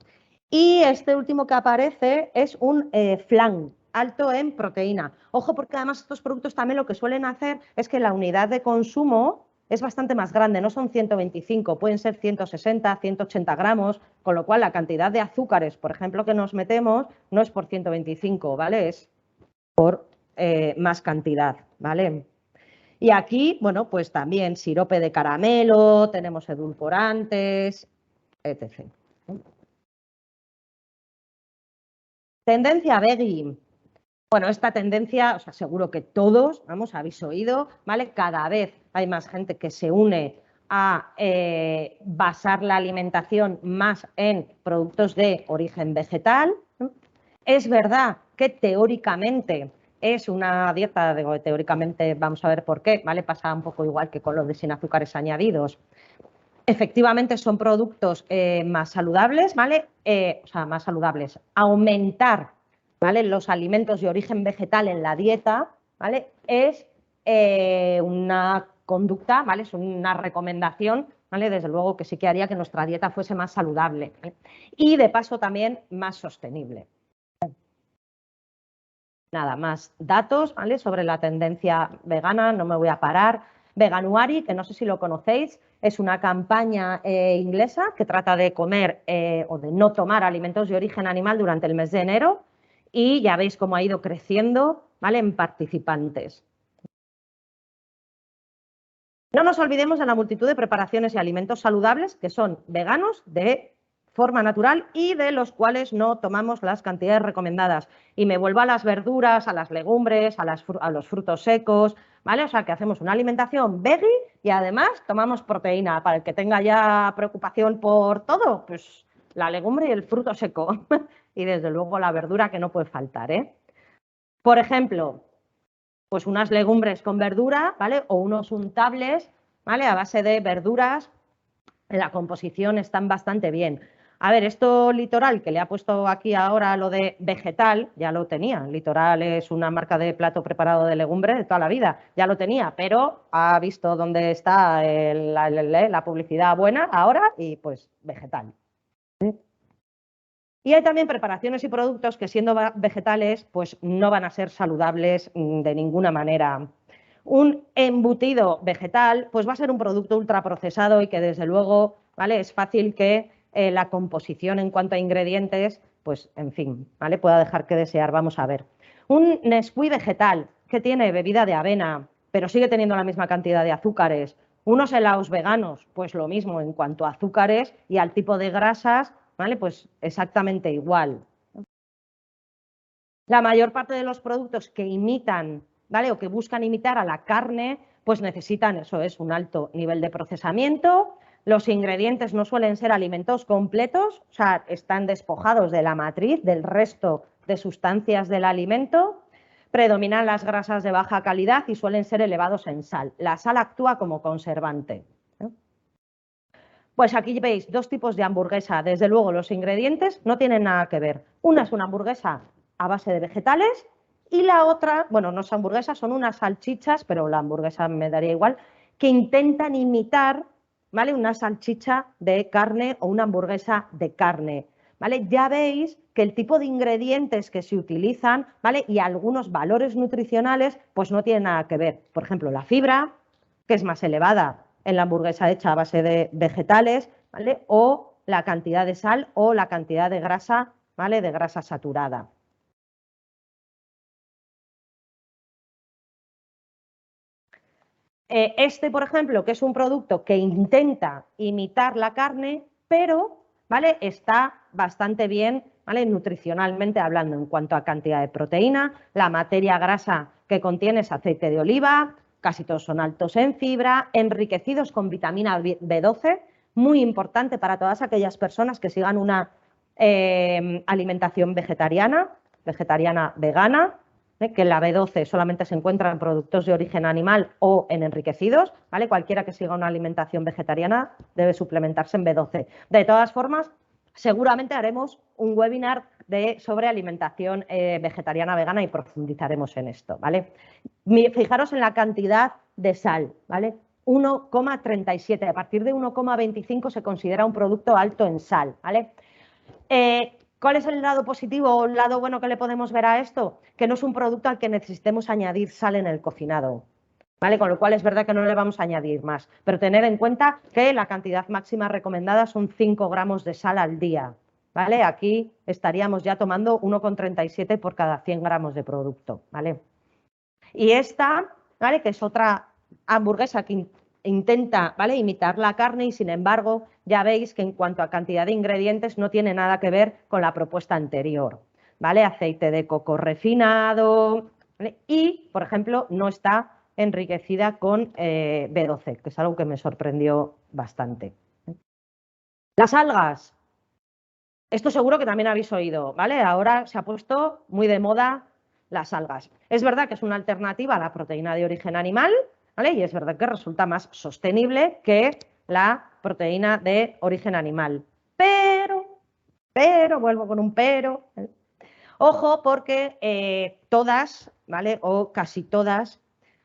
Y este último que aparece es un flan alto en proteína. Ojo, porque además estos productos también lo que suelen hacer es que la unidad de consumo es bastante más grande, no son 125, pueden ser 160, 180 gramos, con lo cual la cantidad de azúcares, por ejemplo, que nos metemos no es por 125, ¿vale? Es por más cantidad, ¿vale? Y aquí, bueno, pues también sirope de caramelo, tenemos edulcorantes, etc. Tendencia veggie. Bueno, esta tendencia, os aseguro que todos, vamos, habéis oído, ¿vale? Cada vez hay más gente que se une a basar la alimentación más en productos de origen vegetal. Es verdad que teóricamente es una dieta, digo, teóricamente vamos a ver por qué, ¿vale? Pasa un poco igual que con lo de sin azúcares añadidos. Efectivamente son productos más saludables, ¿vale? O sea, más saludables. Aumentar, ¿vale?, los alimentos de origen vegetal en la dieta, ¿vale?, es una conducta, ¿vale?, es una recomendación, ¿vale?, desde luego que sí que haría que nuestra dieta fuese más saludable, ¿vale?, y de paso también más sostenible. Nada más datos, ¿vale?, sobre la tendencia vegana, no me voy a parar. Veganuary, que no sé si lo conocéis, es una campaña inglesa que trata de comer o de no tomar alimentos de origen animal durante el mes de enero y ya veis cómo ha ido creciendo, ¿vale?, en participantes. No nos olvidemos de la multitud de preparaciones y alimentos saludables que son veganos de forma natural y de los cuales no tomamos las cantidades recomendadas. Y me vuelvo a las verduras, a las legumbres, a los frutos secos, ¿vale? O sea, que hacemos una alimentación veggie y además tomamos proteína. Para el que tenga ya preocupación por todo, pues la legumbre y el fruto seco. Y desde luego la verdura que no puede faltar, ¿eh? Por ejemplo, pues unas legumbres con verdura, ¿vale? O unos untables, ¿vale?, a base de verduras. La composición están bastante bien. A ver, esto Litoral, que le ha puesto aquí ahora lo de vegetal, ya lo tenía. Litoral es una marca de plato preparado de legumbre de toda la vida, ya lo tenía, pero ha visto dónde está la publicidad buena ahora y pues vegetal. Y hay también preparaciones y productos que, siendo vegetales, pues no van a ser saludables de ninguna manera. Un embutido vegetal pues va a ser un producto ultraprocesado y que desde luego, ¿vale?, es fácil que la composición en cuanto a ingredientes, pues en fin, ¿vale?, pueda dejar que desear. Vamos a ver. Un Nesquik vegetal que tiene bebida de avena, pero sigue teniendo la misma cantidad de azúcares. Unos helados veganos, pues lo mismo en cuanto a azúcares y al tipo de grasas, ¿vale?, pues exactamente igual. La mayor parte de los productos que imitan, ¿vale?, o que buscan imitar a la carne, pues necesitan, eso es, un alto nivel de procesamiento. Los ingredientes no suelen ser alimentos completos, o sea, están despojados de la matriz, del resto de sustancias del alimento. Predominan las grasas de baja calidad y suelen ser elevados en sal. La sal actúa como conservante. Pues aquí veis dos tipos de hamburguesa. Desde luego, los ingredientes no tienen nada que ver. Una es una hamburguesa a base de vegetales y la otra, bueno, no es hamburguesa, son unas salchichas, pero la hamburguesa me daría igual, que intentan imitar, ¿vale?, una salchicha de carne o una hamburguesa de carne, ¿vale? Ya veis que el tipo de ingredientes que se utilizan, ¿vale?, y algunos valores nutricionales, pues no tienen nada que ver. Por ejemplo, la fibra, que es más elevada en la hamburguesa hecha a base de vegetales, ¿vale?, o la cantidad de sal o la cantidad de grasa, ¿vale?, de grasa saturada. Este, por ejemplo, que es un producto que intenta imitar la carne, pero, ¿vale?, está bastante bien, ¿vale?, nutricionalmente hablando, en cuanto a cantidad de proteína. La materia grasa que contiene es aceite de oliva, casi todos son altos en fibra, enriquecidos con vitamina B12, muy importante para todas aquellas personas que sigan una alimentación vegetariana vegana, que la B12 solamente se encuentra en productos de origen animal o en enriquecidos, ¿vale? Cualquiera que siga una alimentación vegetariana debe suplementarse en B12. De todas formas, seguramente haremos un webinar sobre alimentación vegetariana vegana y profundizaremos en esto, ¿vale? Fijaros en la cantidad de sal, ¿vale? 1,37. A partir de 1,25 se considera un producto alto en sal, ¿vale? ¿Cuál es el lado positivo o el lado bueno que le podemos ver a esto? Que no es un producto al que necesitemos añadir sal en el cocinado, ¿vale? Con lo cual es verdad que no le vamos a añadir más, pero tener en cuenta que la cantidad máxima recomendada son 5 gramos de sal al día, ¿vale? Aquí estaríamos ya tomando 1,37 por cada 100 gramos de producto, ¿vale? Y esta, ¿vale?, que es otra hamburguesa que intenta, ¿vale?, imitar la carne y, sin embargo, ya veis que en cuanto a cantidad de ingredientes no tiene nada que ver con la propuesta anterior, ¿vale? Aceite de coco refinado, ¿vale? Y, por ejemplo, no está enriquecida con B12, que es algo que me sorprendió bastante. Las algas. Esto seguro que también habéis oído, ¿vale? Ahora se ha puesto muy de moda las algas. Es verdad que es una alternativa a la proteína de origen animal, ¿vale? Y es verdad que resulta más sostenible que la proteína de origen animal. Pero, vuelvo con un pero. Ojo, porque todas, ¿vale?, o casi todas,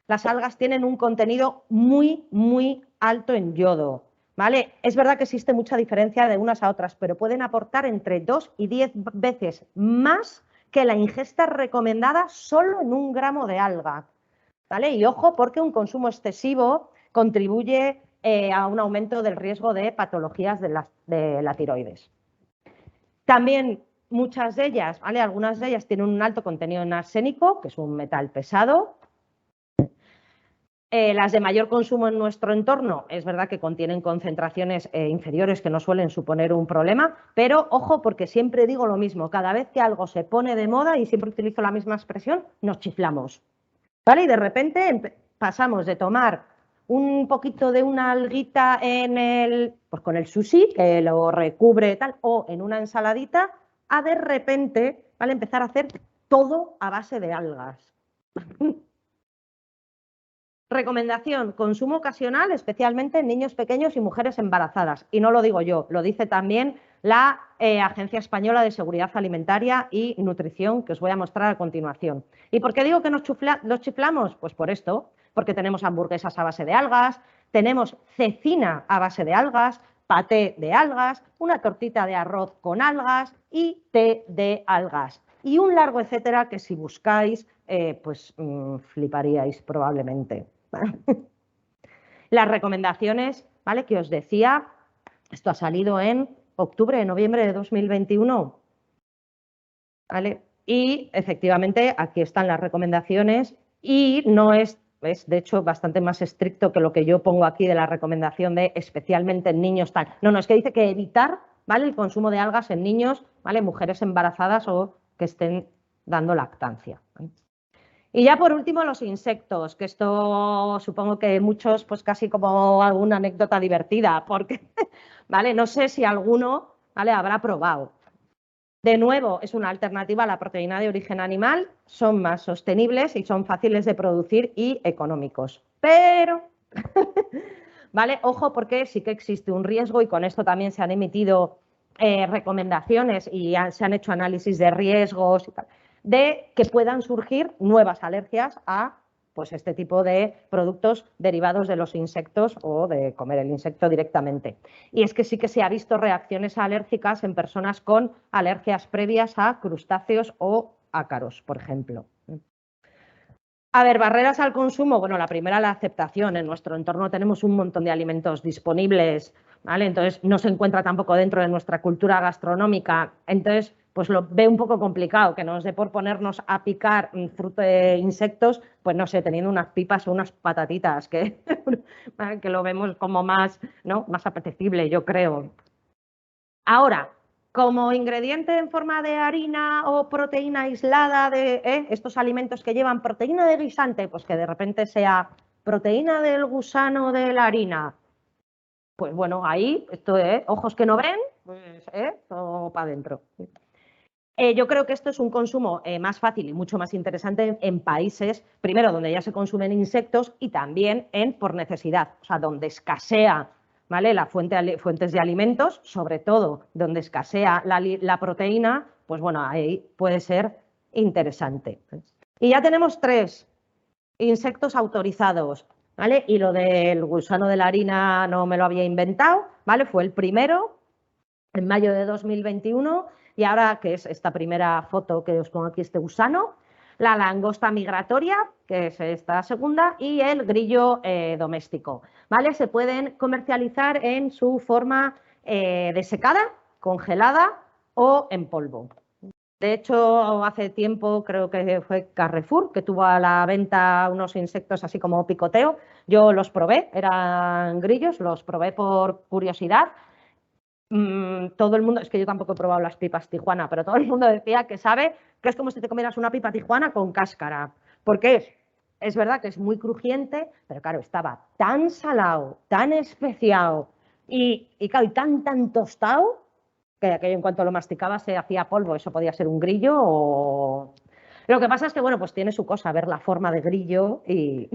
las algas tienen un contenido muy, muy alto en yodo, ¿vale? Es verdad que existe mucha diferencia de unas a otras, pero pueden aportar entre 2 y 10 veces más que la ingesta recomendada solo en 1 gramo de alga. ¿vale? Y ojo, porque un consumo excesivo contribuye a un aumento del riesgo de patologías de la tiroides. También muchas de ellas, ¿vale? Algunas de ellas tienen un alto contenido en arsénico, que es un metal pesado. Las de mayor consumo en nuestro entorno, es verdad que contienen concentraciones inferiores que no suelen suponer un problema, pero ojo, porque siempre digo lo mismo, cada vez que algo se pone de moda, y siempre utilizo la misma expresión, nos chiflamos, ¿vale? Y de repente pasamos de tomar un poquito de una alguita pues con el sushi, que lo recubre tal, o en una ensaladita, a de repente, ¿vale? Empezar a hacer todo a base de algas. Recomendación, consumo ocasional, especialmente en niños pequeños y mujeres embarazadas. Y no lo digo yo, lo dice también la Agencia Española de Seguridad Alimentaria y Nutrición, que os voy a mostrar a continuación. ¿Y por qué digo que nos chiflamos? Pues por esto, porque tenemos hamburguesas a base de algas, tenemos cecina a base de algas, paté de algas, una tortita de arroz con algas y té de algas. Y un largo etcétera que si buscáis, pues fliparíais probablemente. Las recomendaciones, ¿vale? Que os decía, esto ha salido en octubre, noviembre de 2021, ¿vale? Y efectivamente aquí están las recomendaciones y no es de hecho bastante más estricto que lo que yo pongo aquí de la recomendación de especialmente en niños tal. No, es que dice que evitar, ¿vale? El consumo de algas en niños, ¿vale? Mujeres embarazadas o que estén dando lactancia, ¿vale? Y ya por último los insectos, que esto supongo que muchos pues casi como alguna anécdota divertida, porque ¿vale? No sé si alguno, ¿vale? Habrá probado. De nuevo, es una alternativa a la proteína de origen animal, son más sostenibles y son fáciles de producir y económicos. Pero, ¿vale? Ojo porque sí que existe un riesgo y con esto también se han emitido recomendaciones y se han hecho análisis de riesgos y tal, de que puedan surgir nuevas alergias a pues, este tipo de productos derivados de los insectos o de comer el insecto directamente. Y es que sí que se ha visto reacciones alérgicas en personas con alergias previas a crustáceos o ácaros, por ejemplo. A ver, barreras al consumo. Bueno, la primera, la aceptación. En nuestro entorno tenemos un montón de alimentos disponibles, ¿vale? Entonces, no se encuentra tampoco dentro de nuestra cultura gastronómica. Entonces, pues lo veo un poco complicado, que nos dé por ponernos a picar fruto de insectos, pues no sé, teniendo unas pipas o unas patatitas, que, que lo vemos como más, ¿no? Más apetecible, yo creo. Ahora, como ingrediente en forma de harina o proteína aislada de estos alimentos que llevan proteína de guisante, pues que de repente sea proteína del gusano de la harina, pues bueno, ahí, esto es ojos que no ven, pues todo para adentro. Yo creo que esto es un consumo más fácil y mucho más interesante en países, primero, donde ya se consumen insectos y también por necesidad, o sea, donde escasea, ¿vale? Fuentes de alimentos, sobre todo donde escasea la proteína, pues bueno, ahí puede ser interesante. Y ya tenemos 3 insectos autorizados, ¿vale? Y lo del gusano de la harina no me lo había inventado, ¿vale? Fue el primero en mayo de 2021 y ahora, que es esta primera foto que os pongo aquí, este gusano, la langosta migratoria, que es esta segunda, y el grillo doméstico, ¿vale? Se pueden comercializar en su forma desecada, congelada o en polvo. De hecho, hace tiempo creo que fue Carrefour que tuvo a la venta unos insectos así como picoteo. Yo los probé, eran grillos, los probé por curiosidad. Todo el mundo, es que yo tampoco he probado las pipas Tijuana, pero todo el mundo decía que sabe que es como si te comieras una pipa Tijuana con cáscara. Porque es verdad que es muy crujiente, pero claro, estaba tan salado, tan especiado y claro, y tan tostado que aquello en cuanto lo masticaba se hacía polvo. Eso podía ser un grillo o... Lo que pasa es que, bueno, pues tiene su cosa, ver la forma de grillo y...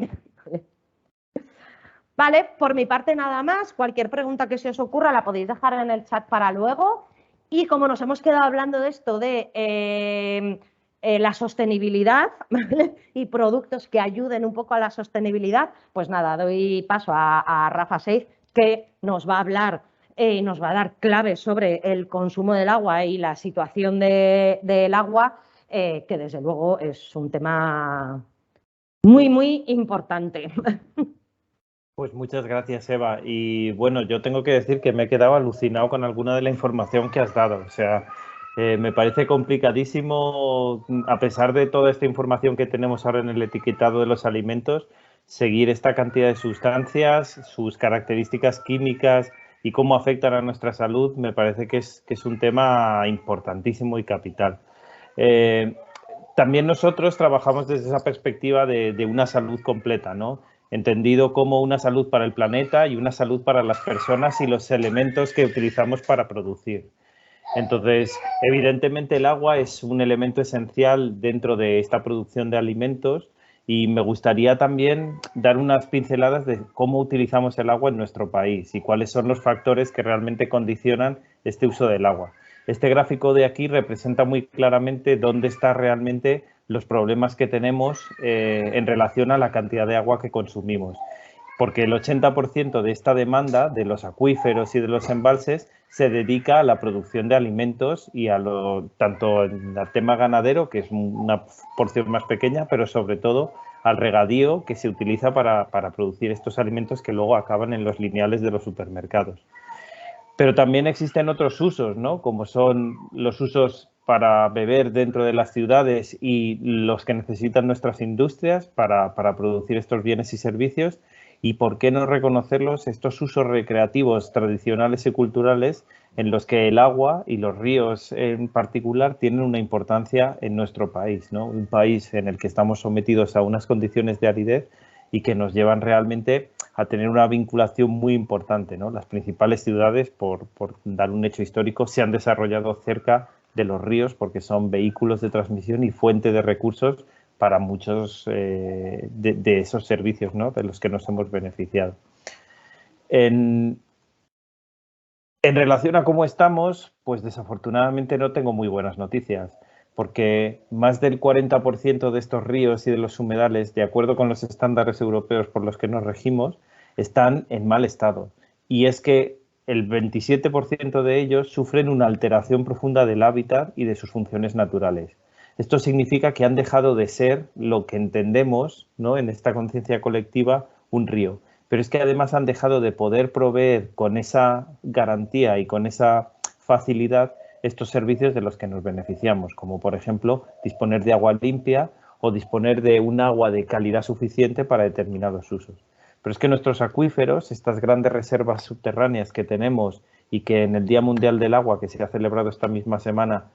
Vale, por mi parte nada más. Cualquier pregunta que se os ocurra la podéis dejar en el chat para luego. Y como nos hemos quedado hablando de esto de la sostenibilidad, ¿vale? Y productos que ayuden un poco a la sostenibilidad, pues nada, doy paso a Rafa Seiz, que nos va a hablar y nos va a dar claves sobre el consumo del agua y la situación del agua, que desde luego es un tema Muy, muy importante. Pues muchas gracias, Eva. Y bueno, yo tengo que decir que me he quedado alucinado con alguna de la información que has dado. O sea, me parece complicadísimo, a pesar de toda esta información que tenemos ahora en el etiquetado de los alimentos, seguir esta cantidad de sustancias, sus características químicas y cómo afectan a nuestra salud. Me parece que es un tema importantísimo y capital. Eh, También nosotros trabajamos desde esa perspectiva de una salud completa, ¿no? Entendido como una salud para el planeta y una salud para las personas y los elementos que utilizamos para producir. Entonces, evidentemente el agua es un elemento esencial dentro de esta producción de alimentos y me gustaría también dar unas pinceladas de cómo utilizamos el agua en nuestro país y cuáles son los factores que realmente condicionan este uso del agua. Este gráfico de aquí representa muy claramente dónde están realmente los problemas que tenemos en relación a la cantidad de agua que consumimos, porque el 80% de esta demanda de los acuíferos y de los embalses se dedica a la producción de alimentos y tanto en el tema ganadero, que es una porción más pequeña, pero sobre todo al regadío que se utiliza para producir estos alimentos que luego acaban en los lineales de los supermercados. Pero también existen otros usos, ¿no? Como son los usos para beber dentro de las ciudades y los que necesitan nuestras industrias para producir estos bienes y servicios. ¿Y por qué no reconocerlos, estos usos recreativos tradicionales y culturales en los que el agua y los ríos en particular tienen una importancia en nuestro país, ¿no? Un país en el que estamos sometidos a unas condiciones de aridez y que nos llevan realmente a tener una vinculación muy importante, ¿no? Las principales ciudades, por dar un hecho histórico, se han desarrollado cerca de los ríos porque son vehículos de transmisión y fuente de recursos para muchos de esos servicios, ¿no? De los que nos hemos beneficiado. En, en relación a cómo estamos, pues desafortunadamente no tengo muy buenas noticias, porque más del 40% de estos ríos y de los humedales, de acuerdo con los estándares europeos por los que nos regimos, están en mal estado. Y es que el 27% de ellos sufren una alteración profunda del hábitat y de sus funciones naturales. Esto significa que han dejado de ser lo que entendemos, ¿no?, en esta conciencia colectiva, un río, pero es que además han dejado de poder proveer con esa garantía y con esa facilidad estos servicios de los que nos beneficiamos, como por ejemplo disponer de agua limpia o disponer de un agua de calidad suficiente para determinados usos. Pero es que nuestros acuíferos, estas grandes reservas subterráneas que tenemos y que en el Día Mundial del Agua, que se ha celebrado esta misma semana,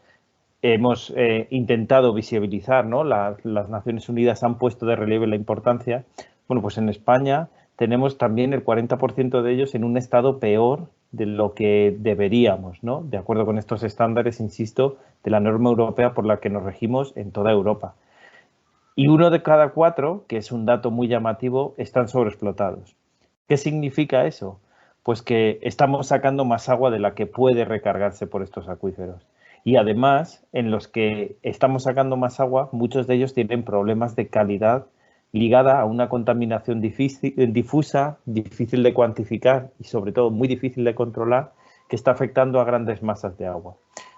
hemos intentado visibilizar, ¿no? Las Naciones Unidas han puesto de relieve la importancia. Bueno, pues en España tenemos también el 40% de ellos en un estado peor de lo que deberíamos, ¿no? De acuerdo con estos estándares, insisto, de la norma europea por la que nos regimos en toda Europa. Y 1 de cada 4, que es un dato muy llamativo, están sobreexplotados. ¿Qué significa eso? Pues que estamos sacando más agua de la que puede recargarse por estos acuíferos. Y además, en los que estamos sacando más agua, muchos de ellos tienen problemas de calidad ligada a una contaminación difusa, difícil de cuantificar y sobre todo muy difícil de controlar, que está afectando a grandes masas de agua.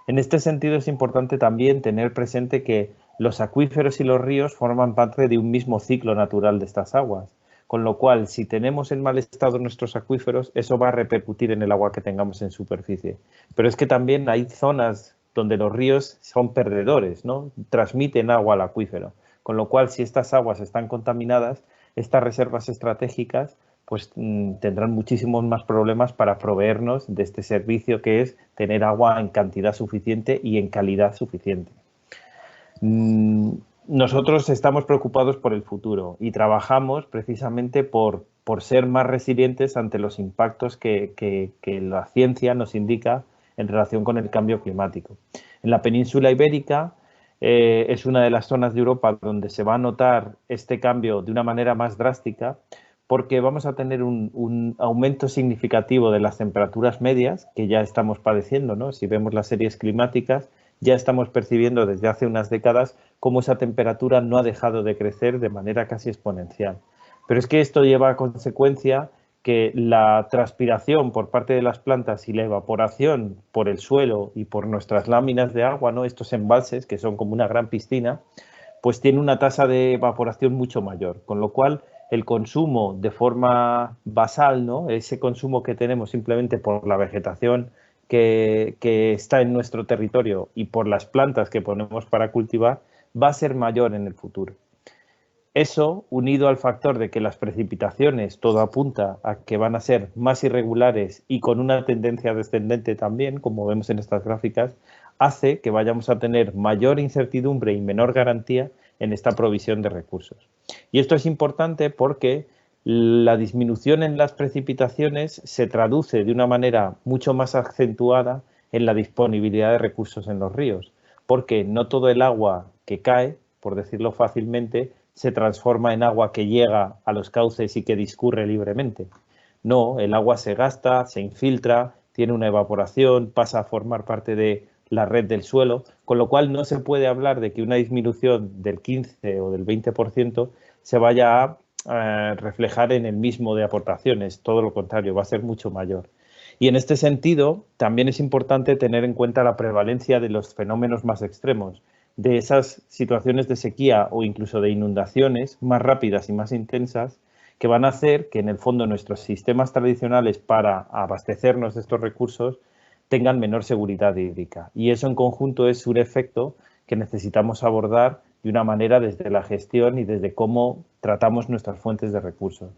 En este sentido es importante también tener presente que los acuíferos y los ríos forman parte de un mismo ciclo natural de estas aguas, con lo cual si tenemos en mal estado nuestros acuíferos, eso va a repercutir en el agua que tengamos en superficie. Pero es que también hay zonas donde los ríos son perdedores, ¿no? Transmiten agua al acuífero, con lo cual si estas aguas están contaminadas, estas reservas estratégicas pues tendrán muchísimos más problemas para proveernos de este servicio que es tener agua en cantidad suficiente y en calidad suficiente. Nosotros estamos preocupados por el futuro y trabajamos precisamente por ser más resilientes ante los impactos que la ciencia nos indica en relación con el cambio climático. En la península ibérica es una de las zonas de Europa donde se va a notar este cambio de una manera más drástica, porque vamos a tener un aumento significativo de las temperaturas medias que ya estamos padeciendo, ¿no? Si vemos las series climáticas, ya estamos percibiendo desde hace unas décadas cómo esa temperatura no ha dejado de crecer de manera casi exponencial. Pero es que esto lleva a consecuencia que la transpiración por parte de las plantas y la evaporación por el suelo y por nuestras láminas de agua, ¿no?, estos embalses que son como una gran piscina, pues tiene una tasa de evaporación mucho mayor, con lo cual el consumo de forma basal, ¿no? Ese consumo que tenemos simplemente por la vegetación que está en nuestro territorio y por las plantas que ponemos para cultivar, va a ser mayor en el futuro. Eso, unido al factor de que las precipitaciones, todo apunta a que van a ser más irregulares y con una tendencia descendente también, como vemos en estas gráficas, hace que vayamos a tener mayor incertidumbre y menor garantía en esta provisión de recursos. Y esto es importante porque la disminución en las precipitaciones se traduce de una manera mucho más acentuada en la disponibilidad de recursos en los ríos, porque no todo el agua que cae, por decirlo fácilmente, se transforma en agua que llega a los cauces y que discurre libremente. No, el agua se gasta, se infiltra, tiene una evaporación, pasa a formar parte de la red del suelo, con lo cual no se puede hablar de que una disminución del 15 o del 20% se vaya a reflejar en el mismo de aportaciones, todo lo contrario, va a ser mucho mayor. Y en este sentido, también es importante tener en cuenta la prevalencia de los fenómenos más extremos, de esas situaciones de sequía o incluso de inundaciones más rápidas y más intensas que van a hacer que en el fondo nuestros sistemas tradicionales para abastecernos de estos recursos tengan menor seguridad hídrica. Y eso en conjunto es un efecto que necesitamos abordar de una manera desde la gestión y desde cómo tratamos nuestras fuentes de recursos.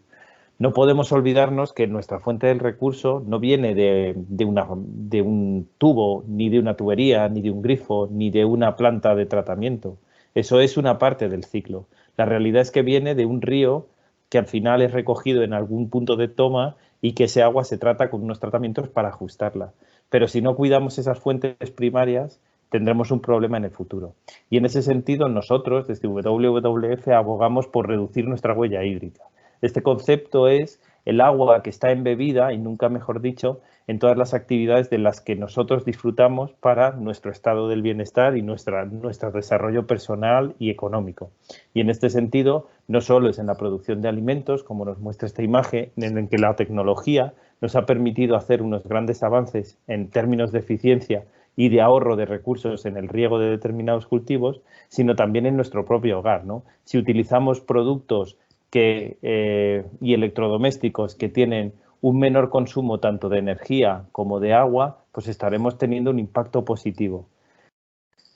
No podemos olvidarnos que nuestra fuente del recurso no viene de un tubo, ni de una tubería, ni de un grifo, ni de una planta de tratamiento. Eso es una parte del ciclo. La realidad es que viene de un río que al final es recogido en algún punto de toma y que ese agua se trata con unos tratamientos para ajustarla. Pero si no cuidamos esas fuentes primarias, tendremos un problema en el futuro. Y en ese sentido, nosotros, desde WWF, abogamos por reducir nuestra huella hídrica. Este concepto es el agua que está embebida, y nunca mejor dicho, en todas las actividades de las que nosotros disfrutamos para nuestro estado del bienestar y nuestro desarrollo personal y económico. Y en este sentido, no solo es en la producción de alimentos, como nos muestra esta imagen, en el que la tecnología nos ha permitido hacer unos grandes avances en términos de eficiencia y de ahorro de recursos en el riego de determinados cultivos, sino también en nuestro propio hogar, ¿no? Si utilizamos productos y electrodomésticos que tienen un menor consumo tanto de energía como de agua, pues estaremos teniendo un impacto positivo.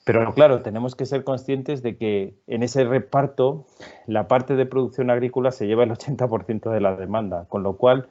Pero claro, tenemos que ser conscientes de que en ese reparto la parte de producción agrícola se lleva el 80% de la demanda, con lo cual,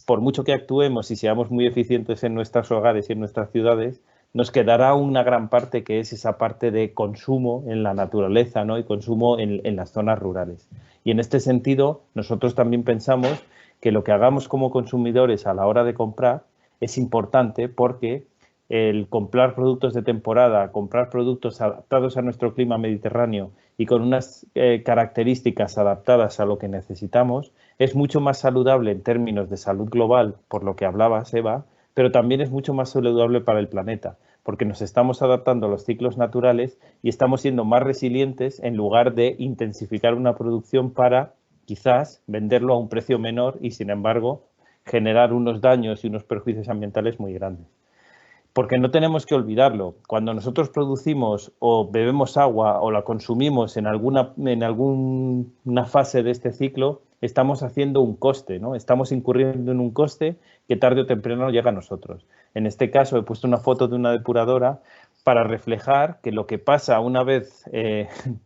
por mucho que actuemos y seamos muy eficientes en nuestros hogares y en nuestras ciudades, nos quedará una gran parte que es esa parte de consumo en la naturaleza, ¿no? Y consumo en las zonas rurales. Y en este sentido, nosotros también pensamos que lo que hagamos como consumidores a la hora de comprar es importante porque el comprar productos de temporada, comprar productos adaptados a nuestro clima mediterráneo y con unas características adaptadas a lo que necesitamos, es mucho más saludable en términos de salud global, por lo que hablabas, Eva, pero también es mucho más saludable para el planeta, porque nos estamos adaptando a los ciclos naturales y estamos siendo más resilientes en lugar de intensificar una producción para quizás venderlo a un precio menor y, sin embargo, generar unos daños y unos perjuicios ambientales muy grandes. Porque no tenemos que olvidarlo, cuando nosotros producimos o bebemos agua o la consumimos en alguna fase de este ciclo, estamos haciendo un coste, ¿no? Estamos incurriendo en un coste que tarde o temprano llega a nosotros. En este caso he puesto una foto de una depuradora para reflejar que lo que pasa una vez,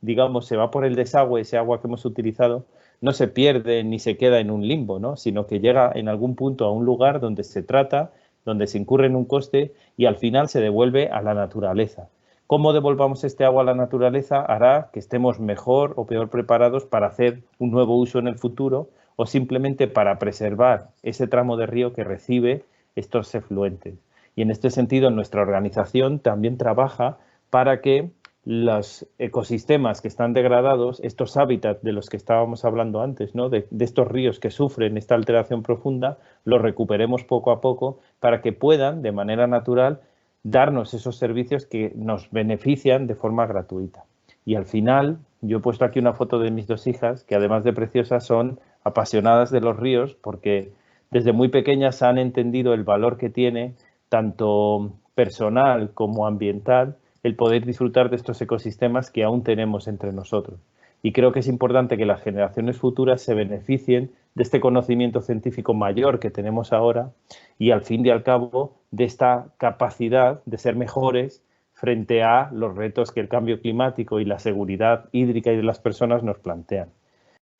digamos, se va por el desagüe, ese agua que hemos utilizado, no se pierde ni se queda en un limbo, ¿no? Sino que llega en algún punto a un lugar donde se trata, donde se incurre en un coste y al final se devuelve a la naturaleza. Cómo devolvamos este agua a la naturaleza hará que estemos mejor o peor preparados para hacer un nuevo uso en el futuro o simplemente para preservar ese tramo de río que recibe estos efluentes. Y en este sentido nuestra organización también trabaja para que los ecosistemas que están degradados, estos hábitats de los que estábamos hablando antes, ¿no? de estos ríos que sufren esta alteración profunda, los recuperemos poco a poco para que puedan, de manera natural, darnos esos servicios que nos benefician de forma gratuita. Y al final, yo he puesto aquí una foto de mis dos hijas, que además de preciosas son apasionadas de los ríos, porque desde muy pequeñas han entendido el valor que tiene, tanto personal como ambiental, el poder disfrutar de estos ecosistemas que aún tenemos entre nosotros. Y creo que es importante que las generaciones futuras se beneficien de este conocimiento científico mayor que tenemos ahora y, al fin y al cabo, de esta capacidad de ser mejores frente a los retos que el cambio climático y la seguridad hídrica y de las personas nos plantean.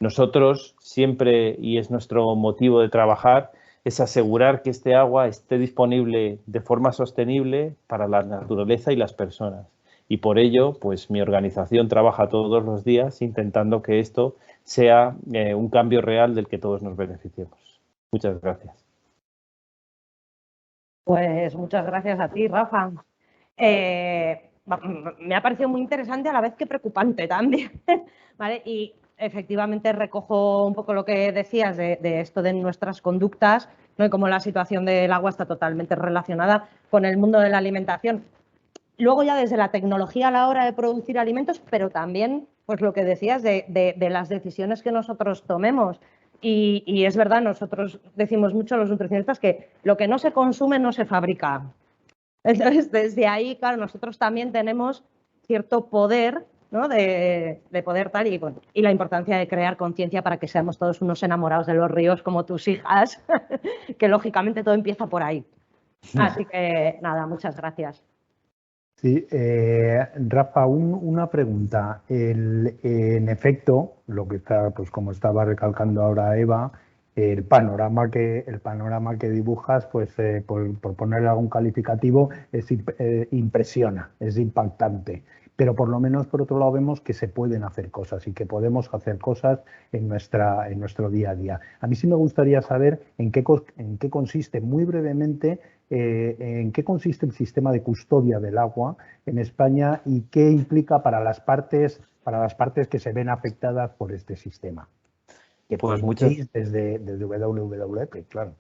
Nosotros siempre, y es nuestro motivo de trabajar, es asegurar que este agua esté disponible de forma sostenible para la naturaleza y las personas. Y por ello, pues mi organización trabaja todos los días intentando que esto sea un cambio real del que todos nos beneficiemos. Muchas gracias. Pues muchas gracias a ti, Rafa. Me ha parecido muy interesante a la vez que preocupante también, ¿vale? Y efectivamente recojo un poco lo que decías de esto de nuestras conductas, ¿no? Y cómo la situación del agua está totalmente relacionada con el mundo de la alimentación. Luego ya desde la tecnología a la hora de producir alimentos, pero también, pues lo que decías, de las decisiones que nosotros tomemos. Y es verdad, nosotros decimos mucho los nutricionistas que lo que no se consume no se fabrica. Entonces, desde ahí, claro, nosotros también tenemos cierto poder, ¿no? de poder tal y, bueno, y la importancia de crear conciencia para que seamos todos unos enamorados de los ríos como tus hijas, que lógicamente todo empieza por ahí. Así que nada, muchas gracias. Sí, Rafa, una pregunta. En efecto, lo que está, pues como estaba recalcando ahora Eva, el panorama que dibujas, pues por ponerle algún calificativo, impresiona, es impactante. Pero por lo menos por otro lado vemos que se pueden hacer cosas y que podemos hacer cosas en nuestro día a día. A mí sí me gustaría saber en qué consiste, muy brevemente, en qué consiste el sistema de custodia del agua en España y qué implica para las partes que se ven afectadas por este sistema. Que pues desde WWF, claro.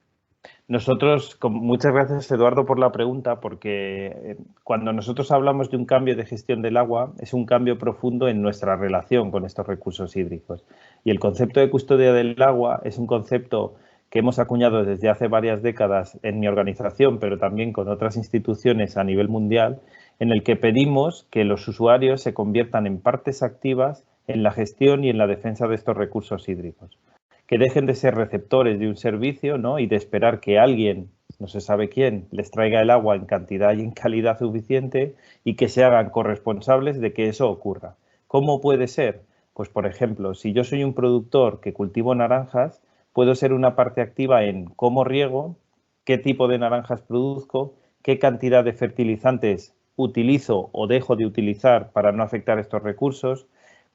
Nosotros, muchas gracias Eduardo por la pregunta, porque cuando nosotros hablamos de un cambio de gestión del agua, es un cambio profundo en nuestra relación con estos recursos hídricos. Y el concepto de custodia del agua es un concepto que hemos acuñado desde hace varias décadas en mi organización, pero también con otras instituciones a nivel mundial, en el que pedimos que los usuarios se conviertan en partes activas en la gestión y en la defensa de estos recursos hídricos. Que dejen de ser receptores de un servicio, ¿no? Y de esperar que alguien, no se sabe quién, les traiga el agua en cantidad y en calidad suficiente y que se hagan corresponsables de que eso ocurra. ¿Cómo puede ser? Pues, por ejemplo, si yo soy un productor que cultivo naranjas, puedo ser una parte activa en cómo riego, qué tipo de naranjas produzco, qué cantidad de fertilizantes utilizo o dejo de utilizar para no afectar estos recursos,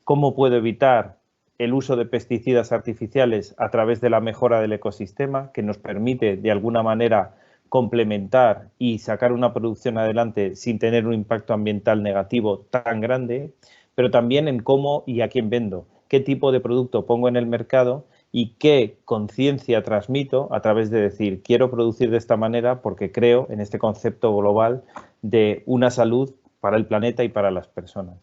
cómo puedo evitar el uso de pesticidas artificiales a través de la mejora del ecosistema, que nos permite de alguna manera complementar y sacar una producción adelante sin tener un impacto ambiental negativo tan grande, pero también en cómo y a quién vendo, qué tipo de producto pongo en el mercado y qué conciencia transmito a través de decir quiero producir de esta manera porque creo en este concepto global de una salud para el planeta y para las personas.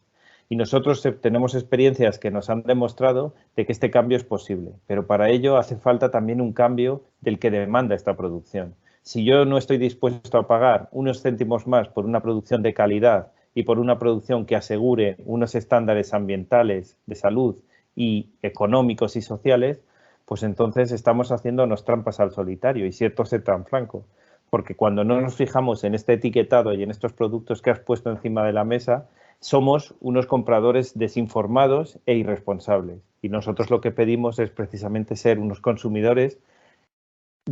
Y nosotros tenemos experiencias que nos han demostrado de que este cambio es posible, pero para ello hace falta también un cambio del que demanda esta producción. Si yo no estoy dispuesto a pagar unos céntimos más por una producción de calidad y por una producción que asegure unos estándares ambientales, de salud y económicos y sociales, pues entonces estamos haciéndonos trampas al solitario y cierto ser tan franco. Porque cuando no nos fijamos en este etiquetado y en estos productos que has puesto encima de la mesa, somos unos compradores desinformados e irresponsables. Y nosotros lo que pedimos es precisamente ser unos consumidores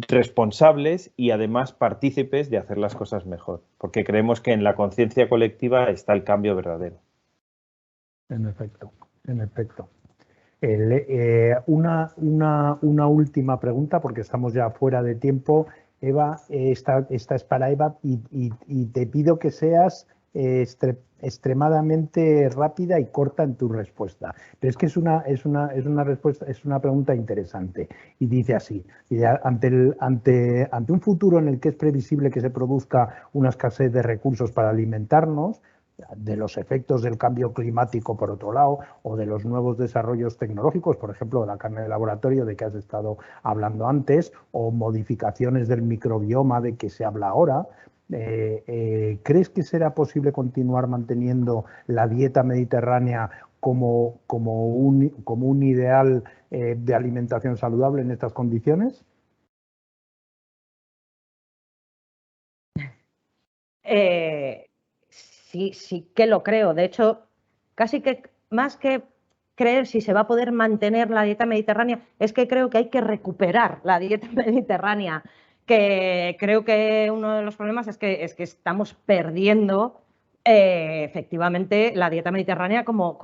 responsables y además partícipes de hacer las cosas mejor, porque creemos que en la conciencia colectiva está el cambio verdadero. En efecto, en efecto. Una última pregunta, porque estamos ya fuera de tiempo. Eva, esta es para Eva y te pido que seas extremadamente rápida y corta en tu respuesta. Pero es que es una respuesta, es una pregunta interesante. Y dice así: ante un futuro en el que es previsible que se produzca una escasez de recursos para alimentarnos, de los efectos del cambio climático por otro lado, o de los nuevos desarrollos tecnológicos, por ejemplo, de la carne de laboratorio de que has estado hablando antes, o modificaciones del microbioma de que se habla ahora, ¿crees que será posible continuar manteniendo la dieta mediterránea como un ideal de alimentación saludable en estas condiciones? Sí que lo creo. De hecho, casi que más que creer si se va a poder mantener la dieta mediterránea, es que creo que hay que recuperar la dieta mediterránea, que creo que uno de los problemas es que estamos perdiendo efectivamente la dieta mediterránea como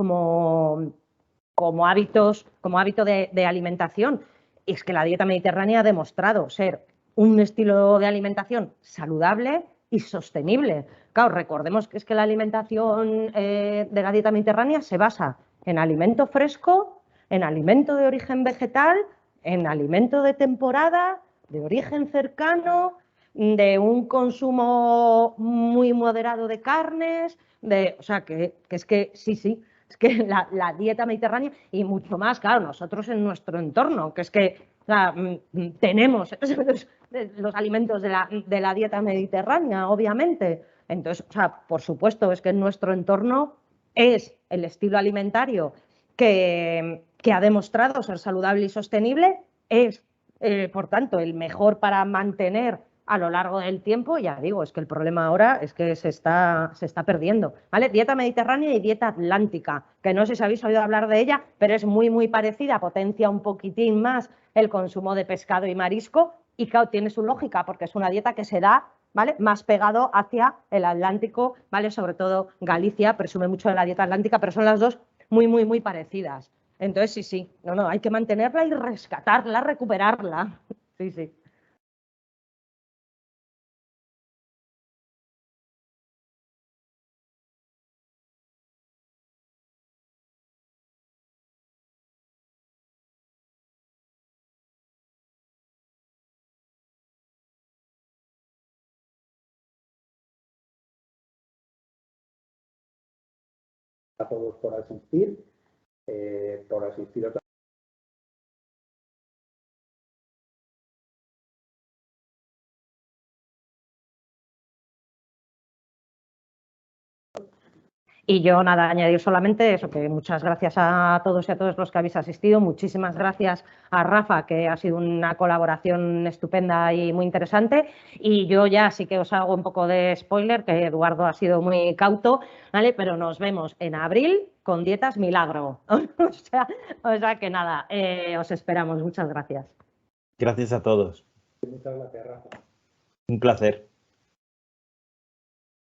hábito de alimentación. Y es que la dieta mediterránea ha demostrado ser un estilo de alimentación saludable y sostenible. Claro, recordemos que es que la alimentación de la dieta mediterránea se basa en alimento fresco, en alimento de origen vegetal, en alimento de temporada, de origen cercano, de un consumo muy moderado de carnes, o sea, que es que sí, es que la dieta mediterránea y mucho más, claro, nosotros en nuestro entorno, que es que o sea, tenemos los alimentos de la dieta mediterránea, obviamente. Entonces, o sea, por supuesto, es que en nuestro entorno es el estilo alimentario que ha demostrado ser saludable y sostenible, es, por tanto, el mejor para mantener a lo largo del tiempo. Ya digo, es que el problema ahora es que se está perdiendo, ¿vale? Dieta mediterránea y dieta atlántica, que no sé si habéis oído hablar de ella, pero es muy parecida, potencia un poquitín más el consumo de pescado y marisco y claro, tiene su lógica porque es una dieta que se da, ¿vale?, más pegado hacia el Atlántico, ¿vale? Sobre todo Galicia presume mucho de la dieta atlántica, pero son las dos muy parecidas. Entonces, sí, no, hay que mantenerla y rescatarla, recuperarla. Sí. A todos por asistir otra. Y yo nada, añadir solamente eso, que muchas gracias a todos y a todos los que habéis asistido. Muchísimas gracias a Rafa, que ha sido una colaboración estupenda y muy interesante. Y yo ya sí que os hago un poco de spoiler, que Eduardo ha sido muy cauto, ¿vale? Pero nos vemos en abril con Dietas Milagro. o sea que nada, os esperamos. Muchas gracias. Gracias a todos. Muchas gracias, Rafa. Un placer.